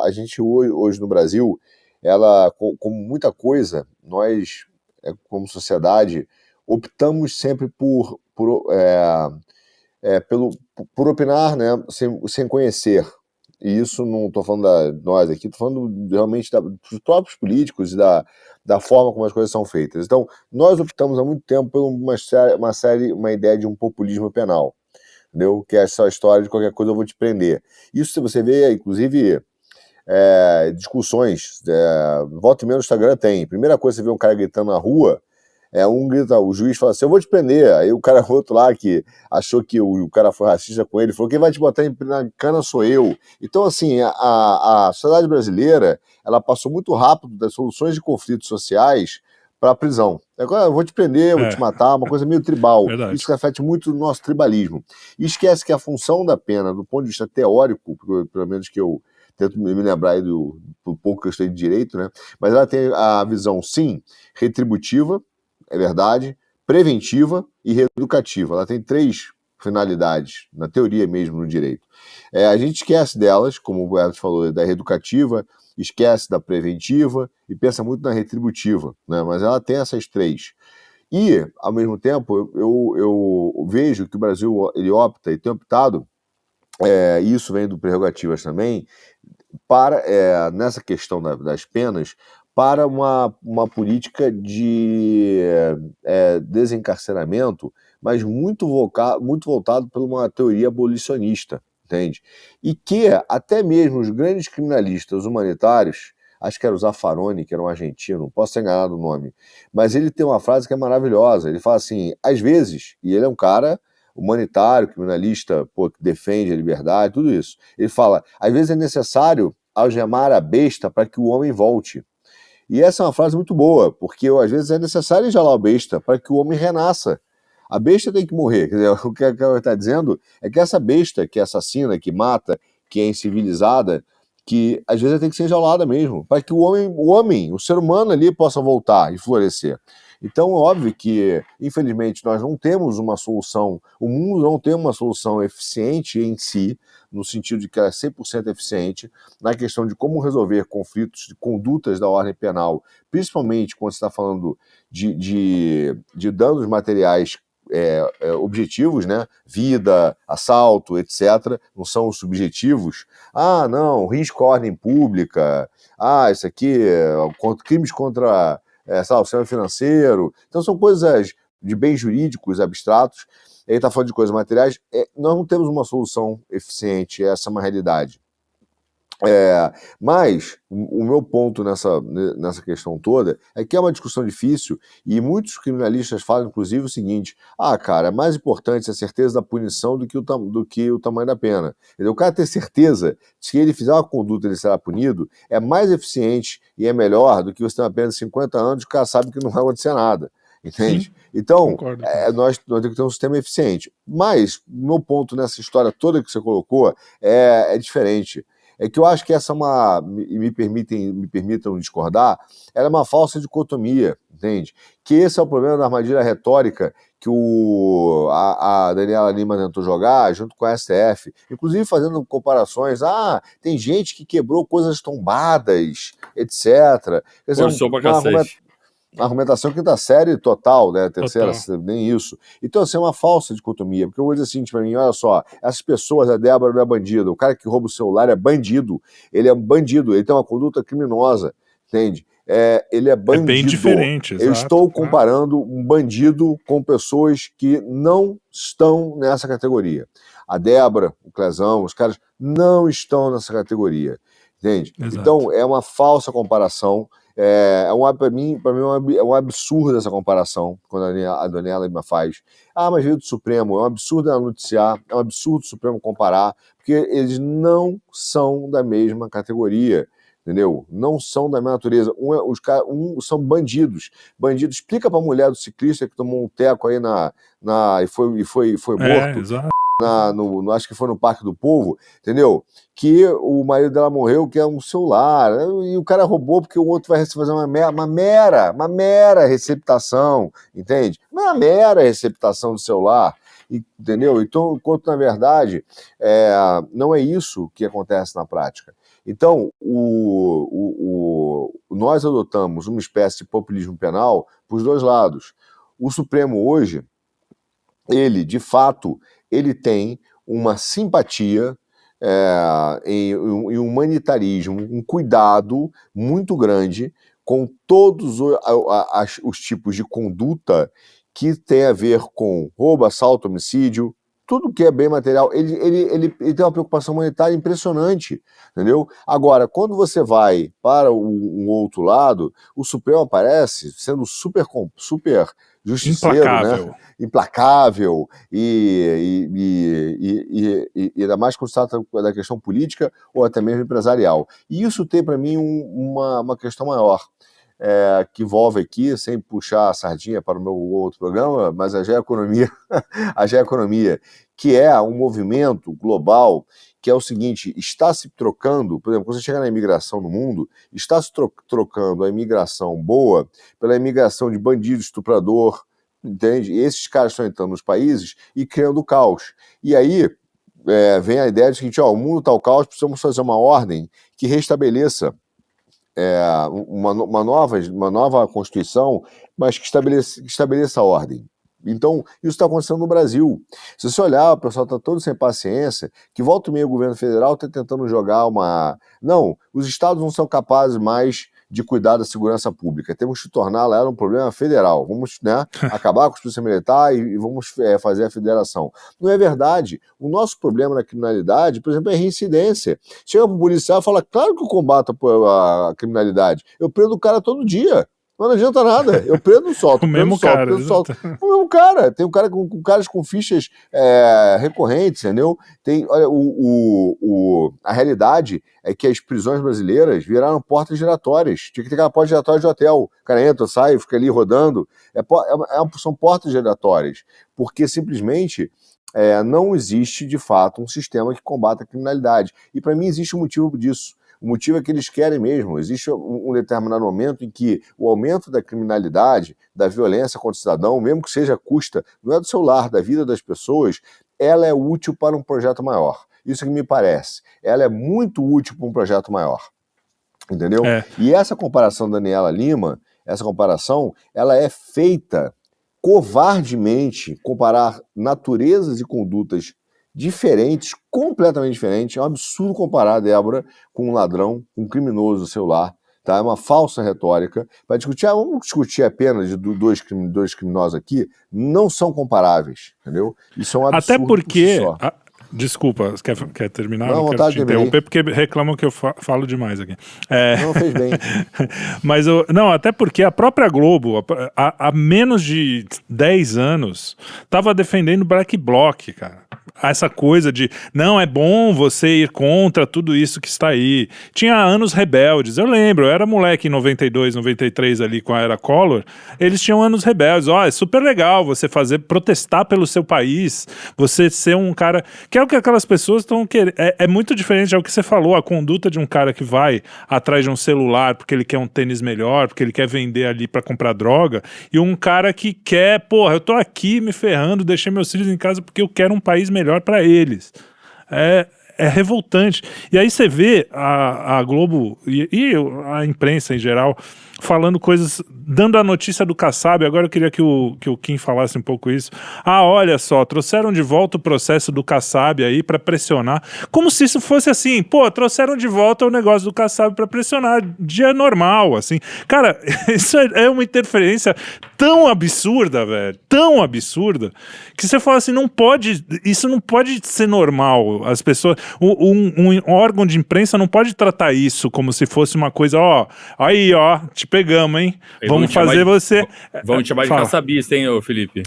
gente hoje no Brasil, ela, como muita coisa, nós, como sociedade, optamos sempre por opinar, né, sem conhecer. E isso não estou falando de nós aqui, estou falando realmente dos próprios políticos e da forma como as coisas são feitas. Então, nós optamos há muito tempo por uma ideia de um populismo penal, entendeu? Que é essa história de qualquer coisa eu vou te prender. Isso, se você vê, inclusive, discussões, volta e meia no Instagram tem. Primeira coisa, você vê um cara gritando na rua, um grita, o juiz fala assim, eu vou te prender. Aí o cara, outro lá, que achou que o cara foi racista com ele, falou, quem vai te botar na cana sou eu. Então, assim, a sociedade brasileira, ela passou muito rápido das soluções de conflitos sociais para a prisão. Agora, eu vou te prender, eu vou te matar, uma coisa meio tribal. Verdade. Isso reflete muito o nosso tribalismo. E esquece que a função da pena, do ponto de vista teórico, pelo menos que eu tento me lembrar aí do pouco que eu estudei de direito, né? Mas ela tem a visão, sim, retributiva, é verdade, preventiva e reeducativa. Ela tem 3 finalidades, na teoria mesmo, no direito. A gente esquece delas, como o Everton falou, da reeducativa, esquece da preventiva e pensa muito na retributiva, né? Mas ela tem essas 3. E, ao mesmo tempo, eu vejo que o Brasil ele opta e tem optado, e isso vem do Prerrogativas também, para, nessa questão das penas, para uma política de desencarceramento, mas muito voltado por uma teoria abolicionista, entende? E que até mesmo os grandes criminalistas humanitários, acho que era o Zaffaroni, que era um argentino, posso ter enganado o nome, mas ele tem uma frase que é maravilhosa, ele fala assim, às vezes, e ele é um cara humanitário, criminalista, que defende a liberdade, tudo isso, ele fala, às vezes é necessário algemar a besta para que o homem volte. E essa é uma frase muito boa, porque às vezes é necessário enjalar a besta para que o homem renasça. A besta tem que morrer. Quer dizer, o que ela está dizendo é que essa besta que assassina, que mata, que é incivilizada, que às vezes tem que ser enjaulada mesmo, para que o homem, o ser humano ali possa voltar e florescer. Então, é óbvio que, infelizmente, nós não temos uma solução, o mundo não tem uma solução eficiente em si, no sentido de que ela é 100% eficiente, na questão de como resolver conflitos de condutas da ordem penal, principalmente quando você está falando de danos materiais objetivos, né? Vida, assalto, etc., não são os subjetivos. Ah, não, risco à ordem pública, isso aqui, crimes contra o sistema financeiro. Então são coisas de bens jurídicos abstratos. Ele está falando de coisas materiais. Nós não temos uma solução eficiente, essa é uma realidade. Mas o meu ponto nessa questão toda é que é uma discussão difícil e muitos criminalistas falam, inclusive, o seguinte: cara, é mais importante a certeza da punição do que o tamanho da pena. O cara ter certeza de que se ele fizer uma conduta ele será punido é mais eficiente e é melhor do que você ter uma pena de 50 anos e o cara sabe que não vai acontecer nada. Entende? Sim, então, nós temos que ter um sistema eficiente. Mas o meu ponto nessa história toda que você colocou é diferente. É que eu acho que essa é me permitam discordar, ela é uma falsa dicotomia, entende? Que esse é o problema da armadilha retórica que a Daniela Lima tentou jogar junto com a STF, inclusive fazendo comparações, tem gente que quebrou coisas tombadas, etc. Quer dizer, Forçou pra cacete. Argumentação quinta série total, né? Terceira, nem isso. Então, assim, é uma falsa dicotomia, porque eu vou dizer assim para mim, olha só, essas pessoas, a Débora não é bandida, o cara que rouba o celular é bandido, ele é um bandido, ele tem uma conduta criminosa, entende? Ele é bandido. É bem diferente, Eu exato, estou comparando um bandido com pessoas que não estão nessa categoria. A Débora, o Clezão, os caras não estão nessa categoria, entende? Exato. Então, é uma falsa comparação. Para mim é um absurdo essa comparação quando a Daniela Lima faz. Mas veio do Supremo, é um absurdo ela noticiar, é um absurdo o Supremo comparar, porque eles não são da mesma categoria, entendeu? Não são da mesma natureza. São bandidos. Bandido explica para a mulher do ciclista que tomou um teco aí e foi morto. Exato. Acho que foi no Parque do Povo, entendeu? Que o marido dela morreu, que é um celular, e o cara roubou porque o outro vai fazer uma mera receptação, entende? Uma mera receptação do celular, entendeu? Então, enquanto na verdade não é isso que acontece na prática. Então, nós adotamos uma espécie de populismo penal para os dois lados. O Supremo hoje, ele, de fato, ele tem uma simpatia em um humanitarismo, um cuidado muito grande com todos os tipos de conduta que tem a ver com roubo, assalto, homicídio, tudo que é bem material. Ele tem uma preocupação humanitária impressionante, entendeu? Agora, quando você vai para um outro lado, o Supremo aparece sendo super justiceiro, implacável, né? Implacável e ainda mais quando se trata da questão política ou até mesmo empresarial. E isso tem para mim uma questão maior, que envolve aqui, sem puxar a sardinha para o meu outro programa, mas a Geoeconomia, que é um movimento global que é o seguinte: está se trocando, por exemplo, quando você chega na imigração no mundo, está se trocando a imigração boa pela imigração de bandido, estuprador, entende? E esses caras estão entrando nos países e criando caos. E aí vem a ideia de seguinte: o mundo está ao caos, precisamos fazer uma ordem que restabeleça uma nova Constituição, mas que estabeleça a ordem. Então, isso está acontecendo no Brasil. Se você olhar, o pessoal está todo sem paciência, que volta e meia o governo federal está tentando jogar Não, os estados não são capazes mais de cuidar da segurança pública. Temos que torná-la um problema federal. Vamos acabar com a polícia militar e vamos fazer a federação. Não é verdade. O nosso problema na criminalidade, por exemplo, é reincidência. Chega para o policial e fala: claro que eu combato a criminalidade. Eu prendo o cara todo dia. Mas não adianta nada. Eu prendo, solto. O mesmo cara. O mesmo cara. Tem um cara com caras com fichas recorrentes, entendeu? Olha, a realidade é que as prisões brasileiras viraram portas giratórias. Tinha que ter aquela porta giratória de hotel. O cara entra, sai, fica ali rodando. São portas giratórias. Porque simplesmente não existe, de fato, um sistema que combata a criminalidade. E para mim existe um motivo disso. O motivo é que eles querem mesmo. Existe um determinado momento em que o aumento da criminalidade, da violência contra o cidadão, mesmo que seja à custa, não é do seu lar, da vida das pessoas, ela é útil para um projeto maior. Isso que me parece. Ela é muito útil para um projeto maior. Entendeu? E essa comparação da Daniela Lima, ela é feita covardemente, comparar naturezas e condutas diferentes, completamente diferentes. É um absurdo comparar a Débora com um ladrão, com um criminoso do celular. Tá? É uma falsa retórica. Para discutir, vamos discutir a pena de dois criminosos aqui, não são comparáveis, entendeu? Isso é um absurdo. Até porque... por si só. Desculpa, quer terminar? Não quero te interromper, porque reclamam que eu falo demais aqui. Não, fez bem. Mas, até porque a própria Globo, há menos de 10 anos, estava defendendo Black Bloc, cara. Essa coisa de, não, é bom você ir contra tudo isso que está aí. Tinha Anos Rebeldes, eu lembro, eu era moleque em 92, 93 ali com a Era Collor, eles tinham Anos Rebeldes. É super legal você protestar pelo seu país, você ser um cara, que é o que aquelas pessoas estão querendo. É muito diferente, é o que você falou, a conduta de um cara que vai atrás de um celular porque ele quer um tênis melhor, porque ele quer vender ali para comprar droga, e um cara que quer, eu tô aqui me ferrando, deixei meus filhos em casa porque eu quero um país melhor para eles. É revoltante. E aí você vê a Globo e a imprensa em geral falando coisas, dando a notícia do Kassab. Agora eu queria que o Kim falasse um pouco isso. Olha só, trouxeram de volta o processo do Kassab aí para pressionar, como se isso fosse assim, trouxeram de volta o negócio do Kassab para pressionar, dia normal, assim. Cara, isso é uma interferência tão absurda, velho, tão absurda, que você fala assim, isso não pode ser normal. As pessoas, um órgão de imprensa não pode tratar isso como se fosse uma coisa, te pegamos, hein? Vamos fazer você... Vamos te chamar de caçabista, hein, ô Felipe?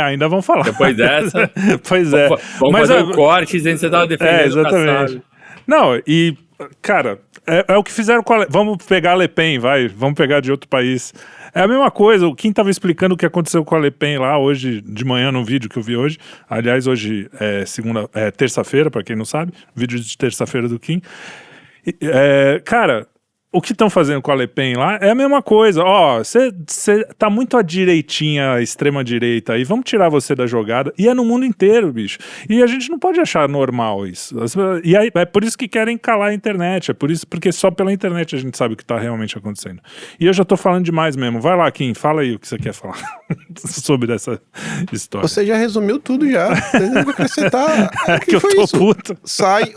Ainda vamos falar. Depois dessa... Pois é. Vamos fazer um corte, dizendo que você estava defendendo exatamente. Não, e, cara, é o que fizeram com a... Vamos pegar a Le Pen, vamos pegar de outro país. É a mesma coisa, o Kim estava explicando o que aconteceu com a Le Pen lá hoje, de manhã, num vídeo que eu vi hoje. Aliás, hoje é terça-feira, para quem não sabe, vídeo de terça-feira do Kim. Cara... O que estão fazendo com a Le Pen lá é a mesma coisa. Você tá muito à direitinha, à extrema-direita aí, vamos tirar você da jogada. E é no mundo inteiro, bicho. E a gente não pode achar normal isso. E aí, é por isso que querem calar a internet. É por isso, porque só pela internet a gente sabe o que está realmente acontecendo. E eu já tô falando demais mesmo. Vai lá, Kim, fala aí o que você quer falar sobre essa história. Você já resumiu tudo já. Você tem que acrescentar. Que eu tô puto.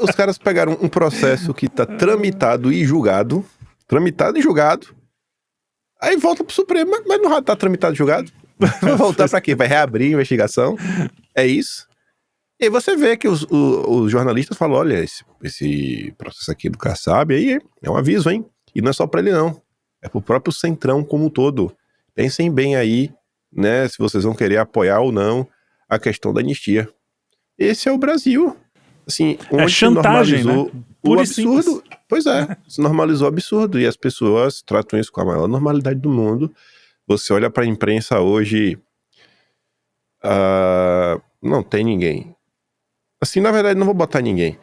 Os caras pegaram um processo que tá tramitado e julgado, aí volta pro Supremo, mas não tá tramitado e julgado. Vai voltar pra quê? Vai reabrir a investigação? É isso? E aí você vê que os jornalistas falam, olha, esse processo aqui do Kassab aí é um aviso, hein? E não é só pra ele não, é pro próprio Centrão como um todo. Pensem bem aí, né, se vocês vão querer apoiar ou não a questão da anistia. Esse é o Brasil. Assim, onde chantagem, né? O absurdo. Pois se normalizou o absurdo. E as pessoas tratam isso com a maior normalidade do mundo. Você olha pra imprensa hoje, não tem ninguém. Assim, na verdade, não vou botar ninguém.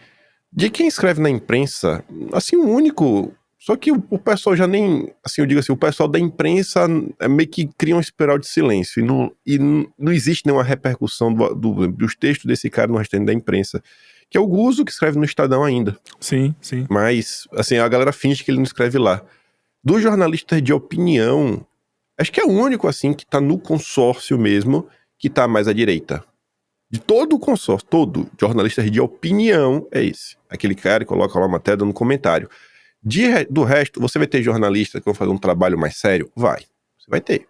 De quem escreve na imprensa, assim, o único... Só que o pessoal já nem... Assim, eu digo assim, o pessoal da imprensa meio que cria uma espiral de silêncio. E não existe nenhuma repercussão dos textos desse cara no restante da imprensa. Que é o Guzzo, que escreve no Estadão ainda. Sim, sim. Mas, assim, a galera finge que ele não escreve lá. Dos jornalistas de opinião, acho que é o único, assim, que tá no consórcio mesmo, que tá mais à direita. De todo o consórcio, todo jornalista de opinião é esse. Aquele cara que coloca lá uma matéria dando comentário. Do resto, você vai ter jornalistas que vão fazer um trabalho mais sério? Vai. Você vai ter.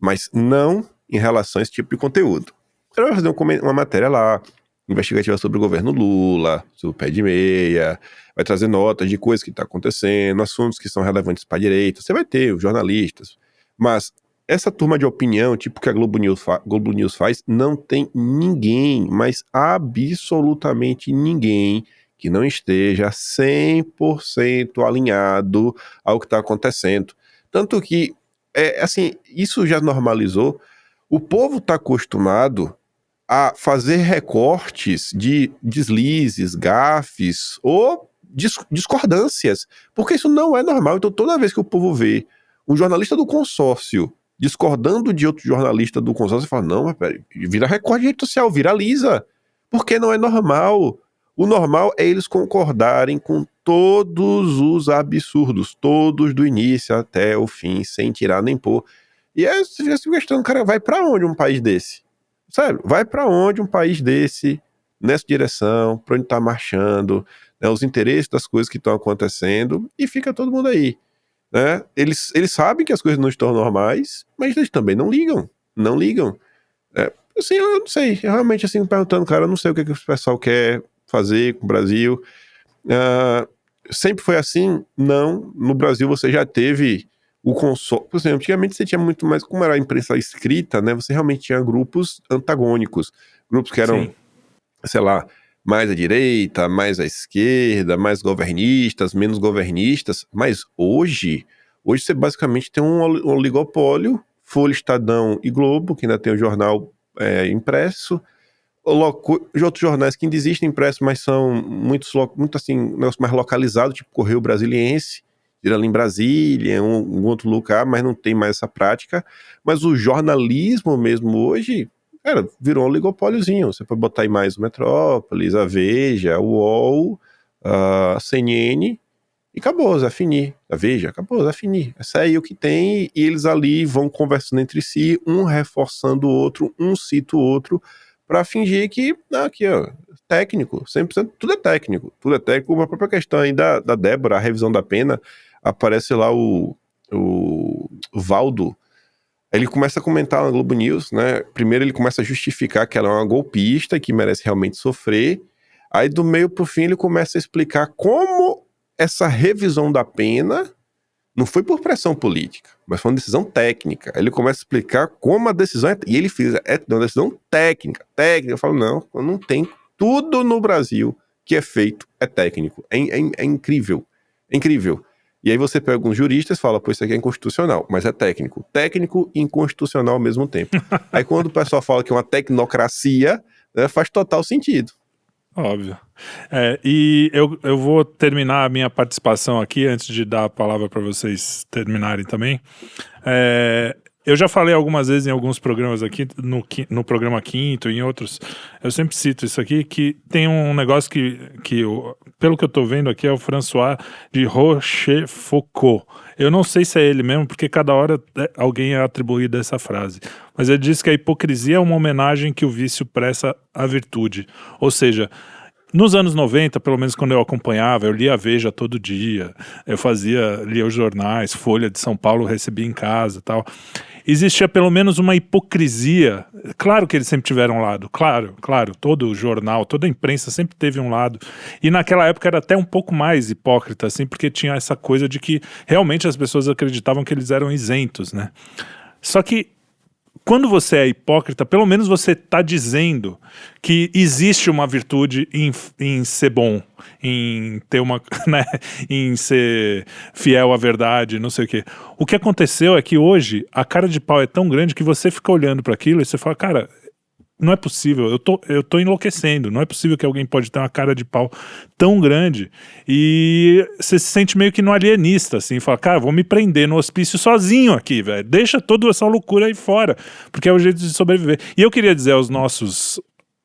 Mas não em relação a esse tipo de conteúdo. Você vai fazer uma matéria lá, investigativa sobre o governo Lula, sobre o pé de meia, vai trazer notas de coisas que estão acontecendo, assuntos que são relevantes para a direita. Você vai ter os jornalistas. Mas essa turma de opinião, tipo que a Globo News faz, não tem ninguém, mas absolutamente ninguém que não esteja 100% alinhado ao que está acontecendo. Tanto que, assim, isso já normalizou. O povo está acostumado a fazer recortes de deslizes, gafes ou discordâncias, porque isso não é normal. Então, toda vez que o povo vê um jornalista do consórcio discordando de outro jornalista do consórcio, fala, não, mas peraí, vira recorde de rede social, viraliza, porque não é normal. O normal é eles concordarem com todos os absurdos, todos do início até o fim, sem tirar nem pôr. E aí você fica se questionando, cara, vai pra onde um país desse? Sabe, vai pra onde um país desse, nessa direção, pra onde tá marchando, né, os interesses das coisas que estão acontecendo, e fica todo mundo aí. Né? Eles sabem que as coisas não estão normais, mas eles também não ligam. Não ligam. Assim, eu não sei. Eu realmente, assim, perguntando, cara, eu não sei o que o pessoal quer fazer com o Brasil. Sempre foi assim? Não. No Brasil você já teve o consórcio. Por exemplo, antigamente você tinha muito mais, como era a imprensa escrita, né? Você realmente tinha grupos antagônicos. Grupos que eram, sei lá, mais à direita, mais à esquerda, mais governistas, menos governistas, mas hoje você basicamente tem um oligopólio, Folha, Estadão e Globo, que ainda tem o jornal impresso, de outros jornais que ainda existem impressos, mas são muito assim, negócio mais localizado, tipo Correio Brasiliense, ali em Brasília, um outro lugar, mas não tem mais essa prática. Mas o jornalismo mesmo hoje, cara, virou um oligopóliozinho. Você pode botar aí mais o Metrópolis, a Veja, o UOL, a CNN, e acabou, Zé Fini. A Veja, acabou, Zé Fini. Essa aí é o que tem, e eles ali vão conversando entre si, um reforçando o outro, um cita o outro, para fingir que, aqui ó, técnico, 100%, tudo é técnico. A própria questão aí da Débora, a revisão da pena, aparece lá o Valdo. Ele começa a comentar na Globo News, né? Primeiro ele começa a justificar que ela é uma golpista e que merece realmente sofrer. Aí do meio pro fim ele começa a explicar como essa revisão da pena não foi por pressão política, mas foi uma decisão técnica. Aí ele começa a explicar como a decisão e ele fez uma decisão técnica. Eu falo, não tem. Tudo no Brasil que é feito é técnico. É incrível. É incrível. E aí você pega alguns juristas e fala, pô, isso aqui é inconstitucional, mas é técnico. Técnico e inconstitucional ao mesmo tempo. Aí quando o pessoal fala que é uma tecnocracia, né, faz total sentido. Óbvio. E eu vou terminar a minha participação aqui, antes de dar a palavra para vocês terminarem também. Eu já falei algumas vezes em alguns programas aqui, no programa Quinto, em outros, eu sempre cito isso aqui, que tem um negócio que pelo que eu tô vendo aqui, é o François de Rochefoucauld. Eu não sei se é ele mesmo, porque cada hora alguém é atribuído a essa frase. Mas ele diz que a hipocrisia é uma homenagem que o vício presta à virtude. Ou seja, nos anos 90, pelo menos quando eu acompanhava, eu lia a Veja todo dia, lia os jornais, Folha de São Paulo recebia em casa e tal. Existia pelo menos uma hipocrisia. Claro que eles sempre tiveram um lado, claro, todo jornal, toda a imprensa sempre teve um lado. E naquela época era até um pouco mais hipócrita, assim, porque tinha essa coisa de que realmente as pessoas acreditavam que eles eram isentos, né? Só que quando você é hipócrita, pelo menos você está dizendo que existe uma virtude em ser bom, em ter uma, né, em ser fiel à verdade, não sei o quê. O que aconteceu é que hoje a cara de pau é tão grande que você fica olhando para aquilo e você fala, cara, não é possível, eu tô enlouquecendo, não é possível que alguém pode ter uma cara de pau tão grande, e você se sente meio que no alienista, assim, fala, cara, vou me prender no hospício sozinho aqui, velho, deixa toda essa loucura aí fora, porque é o jeito de sobreviver. E eu queria dizer aos nossos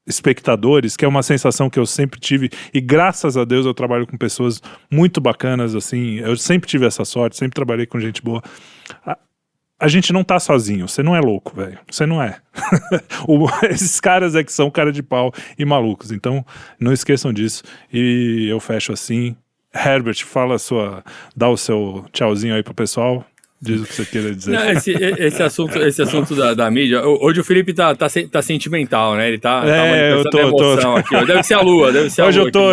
espectadores, que é uma sensação que eu sempre tive, e graças a Deus eu trabalho com pessoas muito bacanas, assim, eu sempre tive essa sorte, sempre trabalhei com gente boa. A gente não tá sozinho, você não é louco, velho, você não é. Esses caras é que são cara de pau e malucos, então não esqueçam disso. E eu fecho assim. Herbert, dá o seu tchauzinho aí pro pessoal, diz o que você queira dizer. Não, esse assunto da mídia, hoje o Felipe tá sentimental, né, ele tá manifestando emoção aqui, deve ser a lua, Hoje eu tô.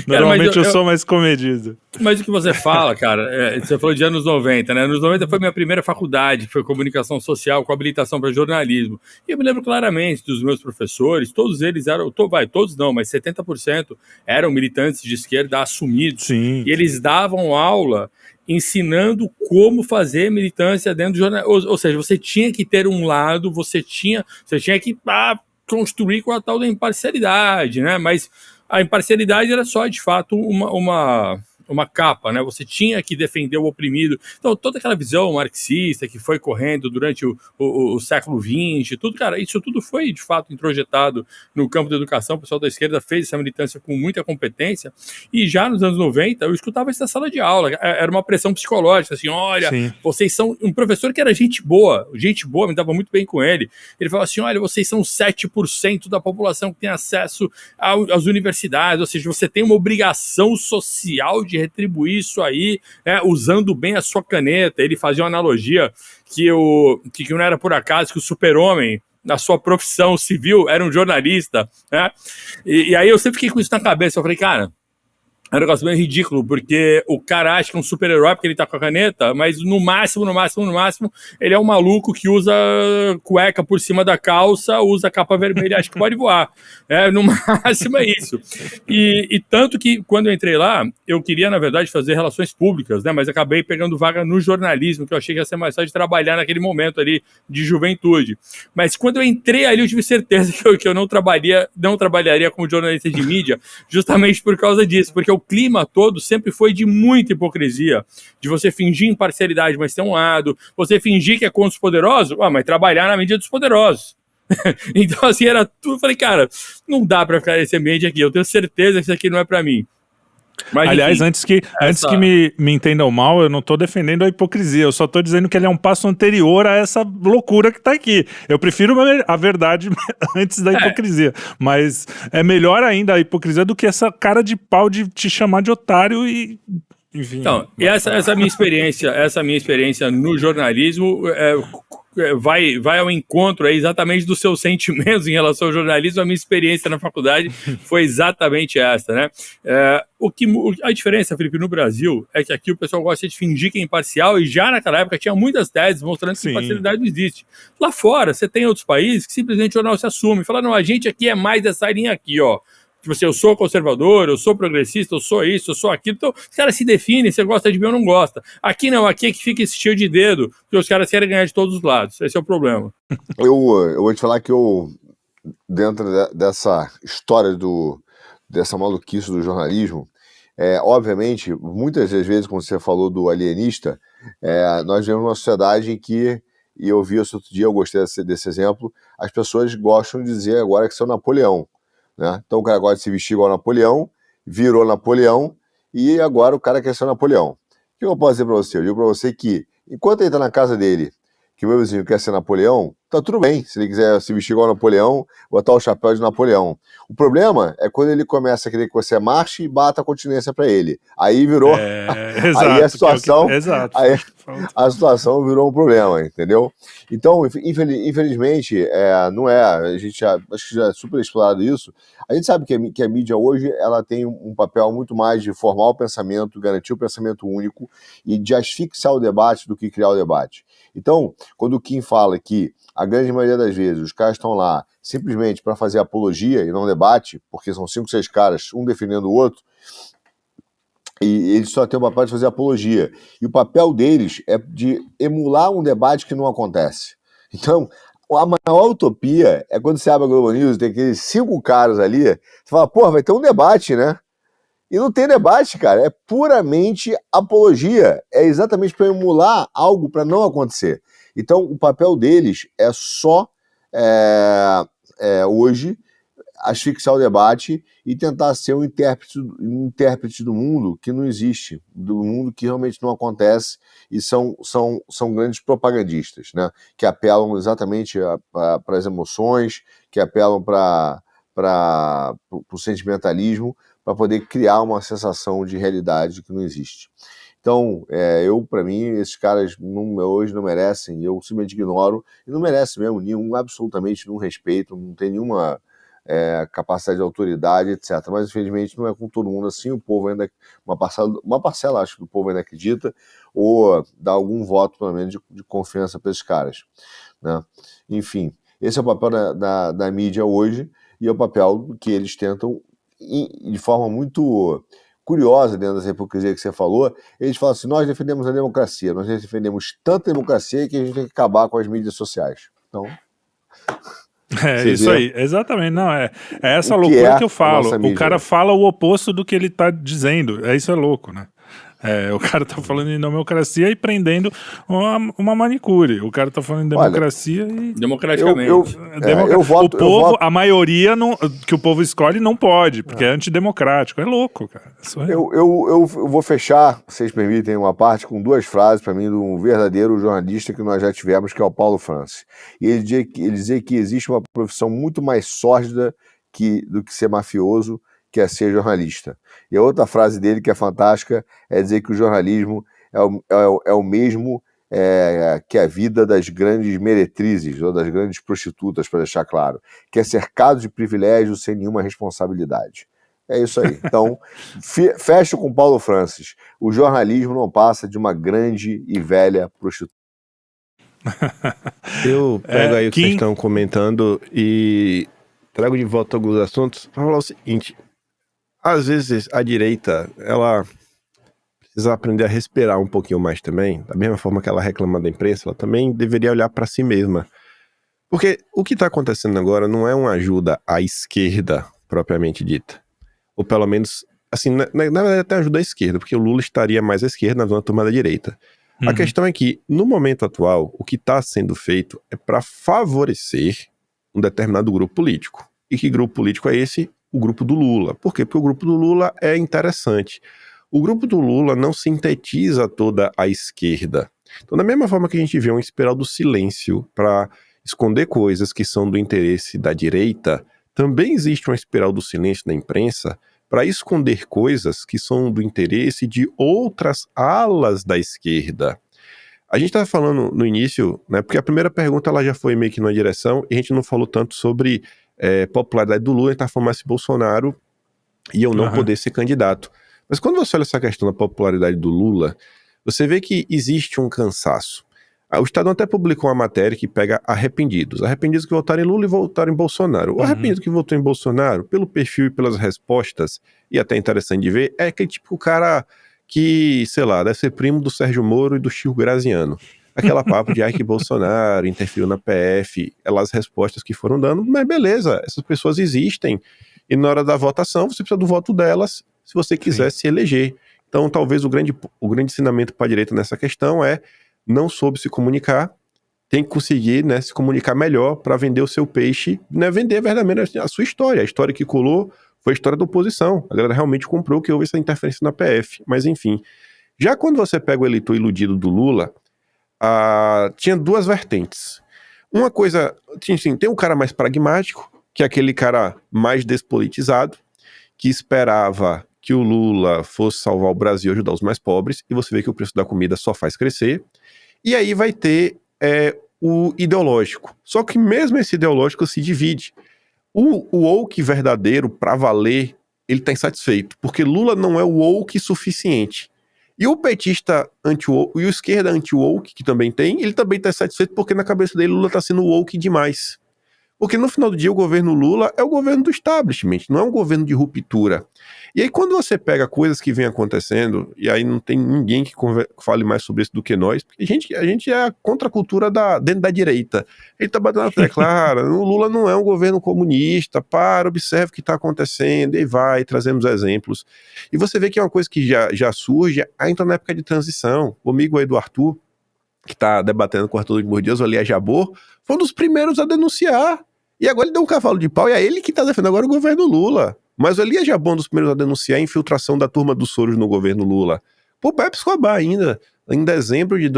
Normalmente eu sou mais comedido. Mas o que você fala, cara, você falou de anos 90, né? Anos 90 foi minha primeira faculdade, que foi comunicação social com habilitação para jornalismo. E eu me lembro claramente dos meus professores, todos eles eram, todos não, mas 70% eram militantes de esquerda assumidos. Sim. E eles davam aula ensinando como fazer militância dentro do jornal. Ou seja, você tinha que ter um lado, você tinha que construir com a tal da imparcialidade, né? Mas a imparcialidade era só, de fato, uma capa, né? Você tinha que defender o oprimido. Então, toda aquela visão marxista que foi correndo durante o século XX, tudo, cara, isso tudo foi, de fato, introjetado no campo da educação. O pessoal da esquerda fez essa militância com muita competência. E já nos anos 90, eu escutava isso na sala de aula. Era uma pressão psicológica, assim, olha, Sim. vocês são... Um professor que era gente boa, me dava muito bem com ele. Ele falava assim, olha, vocês são 7% da população que tem acesso às universidades, ou seja, você tem uma obrigação social de retribuir isso aí, né, usando bem a sua caneta. Ele fazia uma analogia que não era por acaso que o super-homem, na sua profissão civil, era um jornalista, né? E aí eu sempre fiquei com isso na cabeça. Eu falei, cara, é um negócio meio ridículo, porque o cara acha que é um super-herói porque ele tá com a caneta, mas no máximo, ele é um maluco que usa cueca por cima da calça, usa capa vermelha e acha que pode voar. No máximo é isso. E tanto que, quando eu entrei lá, eu queria, na verdade, fazer relações públicas, né? Mas acabei pegando vaga no jornalismo, que eu achei que ia ser mais fácil de trabalhar naquele momento ali de juventude. Mas quando eu entrei ali, eu tive certeza que eu não trabalharia como jornalista de mídia, justamente por causa disso, porque o clima todo sempre foi de muita hipocrisia, de você fingir imparcialidade, mas ter um lado, você fingir que é contra os poderosos, mas trabalhar na mídia dos poderosos. Então, assim, era tudo. Eu falei, cara, não dá pra ficar nesse ambiente aqui, eu tenho certeza que isso aqui não é pra mim. Mas, aliás, enfim, antes que me entendam mal, eu não tô defendendo a hipocrisia, eu só tô dizendo que ele é um passo anterior a essa loucura que tá aqui. Eu prefiro a verdade antes da hipocrisia, mas é melhor ainda a hipocrisia do que essa cara de pau de te chamar de otário e... Enfim. Então, e essa minha experiência no jornalismo vai ao encontro exatamente dos seus sentimentos em relação ao jornalismo. A minha experiência na faculdade foi exatamente essa, né? A diferença, Felipe, no Brasil é que aqui o pessoal gosta de fingir que é imparcial, e já naquela época tinha muitas teses mostrando que imparcialidade não existe. Lá fora, você tem outros países que simplesmente o jornal se assume, fala, não, a gente aqui é mais dessa linha aqui, ó. Tipo assim, eu sou conservador, eu sou progressista, eu sou isso, eu sou aquilo. Então, os caras se definem, você gosta de mim ou não gosta. Aqui não, aqui é que fica esse tiro de dedo, porque os caras querem ganhar de todos os lados. Esse é o problema. Eu vou te falar que dentro dessa história dessa maluquice do jornalismo, obviamente, muitas das vezes, como você falou do alienista, nós vivemos uma sociedade em que, e eu vi isso outro dia, eu gostei desse exemplo, as pessoas gostam de dizer agora que são Napoleão. Né? Então o cara gosta de se vestir igual Napoleão, virou Napoleão, e agora o cara quer ser Napoleão. O que eu posso dizer para você? Eu digo para você que, enquanto ele está na casa dele, que o meu vizinho quer ser Napoleão, tá tudo bem. Se ele quiser se vestir igual Napoleão, botar o chapéu de Napoleão. O problema é quando ele começa a querer que você marche e bata a continência para ele. Aí virou... aí a situação... Aí a situação virou um problema, entendeu? Então, infelizmente, não é... acho que já é super explorado isso. A gente sabe que a mídia hoje ela tem um papel muito mais de formar o pensamento, garantir o pensamento único e de asfixiar o debate do que criar o debate. Então, quando o Kim fala que a grande maioria das vezes os caras estão lá simplesmente para fazer apologia e não debate, porque são 5, 6 caras, um defendendo o outro, e eles só têm o papel de fazer apologia. E o papel deles é de emular um debate que não acontece. Então, a maior utopia é quando você abre a Globo News e tem aqueles 5 caras ali, você fala, porra, vai ter um debate, né? E não tem debate, cara, é puramente apologia, é exatamente para emular algo para não acontecer. Então, o papel deles é só, hoje, asfixiar o debate e tentar ser um intérprete do mundo que não existe, do mundo que realmente não acontece, e são grandes propagandistas, né? Que apelam exatamente para as emoções, que apelam para o sentimentalismo, para poder criar uma sensação de realidade que não existe. Então, para mim, esses caras hoje não merecem, eu simplesmente ignoro, e não merecem mesmo absolutamente nenhum respeito, não tem nenhuma capacidade de autoridade, etc. Mas, infelizmente, não é com todo mundo assim. O povo ainda, uma parcela, acho que do povo ainda acredita, ou dá algum voto, pelo menos, de confiança para esses caras, né? Enfim, esse é o papel da mídia hoje, e é o papel que eles tentam, de forma muito curiosa, dentro dessa hipocrisia que você falou. Eles falam assim: nós defendemos a democracia, nós defendemos tanta democracia que a gente tem que acabar com as mídias sociais. Então, você Isso vê aí, exatamente. Não, é essa o que loucura é que eu a falo. nossa O mídia cara hoje. fala o oposto do que ele tá dizendo. Isso é louco, né? O cara tá falando em democracia e prendendo uma manicure. O cara tá falando em Olha, democracia e. Democraticamente. eu voto, O povo, eu voto, a maioria que o povo escolhe não pode, porque é antidemocrático. É louco, cara. É surreal. eu vou fechar, se vocês permitem, uma parte com duas frases, para mim, de um verdadeiro jornalista que nós já tivemos, que é o Paulo Francis. E ele dizia que existe uma profissão muito mais sórdida do que ser mafioso, que é ser jornalista. E a outra frase dele, que é fantástica, é dizer que o jornalismo é o mesmo que a vida das grandes meretrizes, ou das grandes prostitutas, para deixar claro, que é cercado de privilégios sem nenhuma responsabilidade. É isso aí. Então, fecho com Paulo Francis. O jornalismo não passa de uma grande e velha prostituta. Eu pego aí o que vocês Kim, estão comentando e trago de volta alguns assuntos para falar o seguinte: às vezes a direita, ela precisa aprender a respirar um pouquinho mais também, da mesma forma que ela reclama da imprensa, ela também deveria olhar para si mesma. Porque o que está acontecendo agora não é uma ajuda à esquerda, propriamente dita. Ou pelo menos, assim, na verdade até ajuda à esquerda, porque o Lula estaria mais à esquerda, na turma da direita. A questão é que, no momento atual, o que está sendo feito é para favorecer um determinado grupo político. E que grupo político é esse? O grupo do Lula. Por quê? Porque o grupo do Lula é interessante. O grupo do Lula não sintetiza toda a esquerda. Então, da mesma forma que a gente vê uma espiral do silêncio para esconder coisas que são do interesse da direita, também existe uma espiral do silêncio na imprensa para esconder coisas que são do interesse de outras alas da esquerda. A gente estava falando no início, né, porque a primeira pergunta ela já foi meio que numa direção, e a gente não falou tanto sobre popularidade do Lula, a gente estava falando mais de Bolsonaro e eu não poder ser candidato. Mas quando você olha essa questão da popularidade do Lula, você vê que existe um cansaço. O Estadão até publicou uma matéria que pega arrependidos que votaram em Lula e votaram em Bolsonaro. O arrependido que votou em Bolsonaro, pelo perfil e pelas respostas, e até interessante de ver, é aquele tipo de cara que, sei lá, deve ser primo do Sérgio Moro e do Chico Graziano. Aquela papo de que Bolsonaro interferiu na PF, as respostas que foram dando, mas beleza, essas pessoas existem, e na hora da votação você precisa do voto delas se você quiser se eleger. Então talvez o grande ensinamento para a direita nessa questão é: não soube se comunicar, tem que conseguir, né, se comunicar melhor para vender o seu peixe, né, vender verdadeiramente a sua história. A história que colou foi a história da oposição. A galera realmente comprou que houve essa interferência na PF. Mas enfim, já quando você pega o eleitor iludido do Lula, tinha duas vertentes. Uma coisa, assim, tem um cara mais pragmático, que é aquele cara mais despolitizado, que esperava que o Lula fosse salvar o Brasil e ajudar os mais pobres, e você vê que o preço da comida só faz crescer. E aí vai ter o ideológico. Só que mesmo esse ideológico se divide. O woke verdadeiro, pra valer, ele tá insatisfeito, porque Lula não é o woke suficiente. E o petista anti-woke, e o esquerda anti-woke, que também tem, ele também tá insatisfeito porque na cabeça dele Lula tá sendo woke demais. Porque no final do dia o governo Lula é o governo do establishment, não é um governo de ruptura. E aí quando você pega coisas que vêm acontecendo, e aí não tem ninguém que fale mais sobre isso do que nós, porque a gente é a contracultura dentro da direita. Ele tá batendo na tecla, o Lula não é um governo comunista, observe o que está acontecendo, e vai, trazemos exemplos. E você vê que é uma coisa que já surge, ainda na época de transição. O amigo aí do Arthur, que está debatendo com o Arthur Dias, o Elias Jabor, foi um dos primeiros a denunciar. E agora ele deu um cavalo de pau, e é ele que está defendendo agora o governo Lula. Mas o Elias Jabor é um dos primeiros a denunciar a infiltração da turma dos Soros no governo Lula. Pô, Pepe Escobar ainda, em dezembro de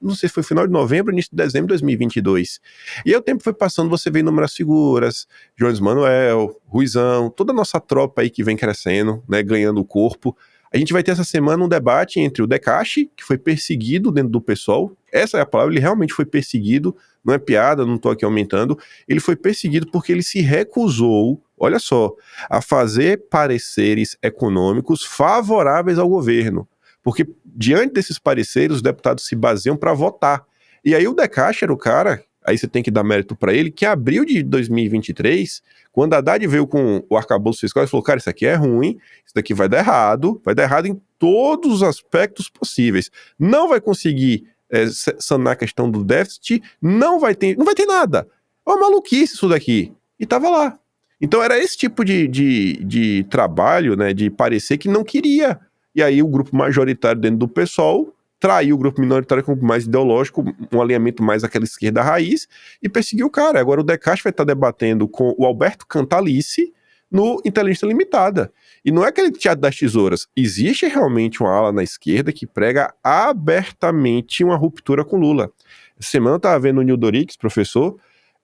não sei se foi final de novembro, início de dezembro de 2022. E aí o tempo foi passando, você vê inúmeras figuras, Jones Manuel, Ruizão, toda a nossa tropa aí que vem crescendo, né, ganhando corpo. A gente vai ter essa semana um debate entre o Decache, que foi perseguido dentro do PSOL, essa é a palavra, ele realmente foi perseguido, não é piada, não estou aqui aumentando, ele foi perseguido porque ele se recusou, olha só, a fazer pareceres econômicos favoráveis ao governo. Porque diante desses pareceres, os deputados se baseiam para votar. E aí o Decache era o cara, aí você tem que dar mérito para ele, que em abril de 2023, quando a Haddad veio com o arcabouço fiscal, ele falou, cara, isso aqui é ruim, isso daqui vai dar errado em todos os aspectos possíveis. Não vai conseguir sanar a questão do déficit, não vai ter nada. É uma maluquice isso daqui. E tava lá. Então era esse tipo de trabalho, né, de parecer que não queria. E aí o grupo majoritário dentro do PSOL traiu o grupo minoritário com mais ideológico, um alinhamento mais àquela esquerda raiz, e perseguiu o cara. Agora o Decache vai estar debatendo com o Alberto Cantalice no Inteligência Limitada. E não é aquele teatro das tesouras. Existe realmente uma ala na esquerda que prega abertamente uma ruptura com Lula. Essa semana eu estava vendo o Nil Dorix, professor,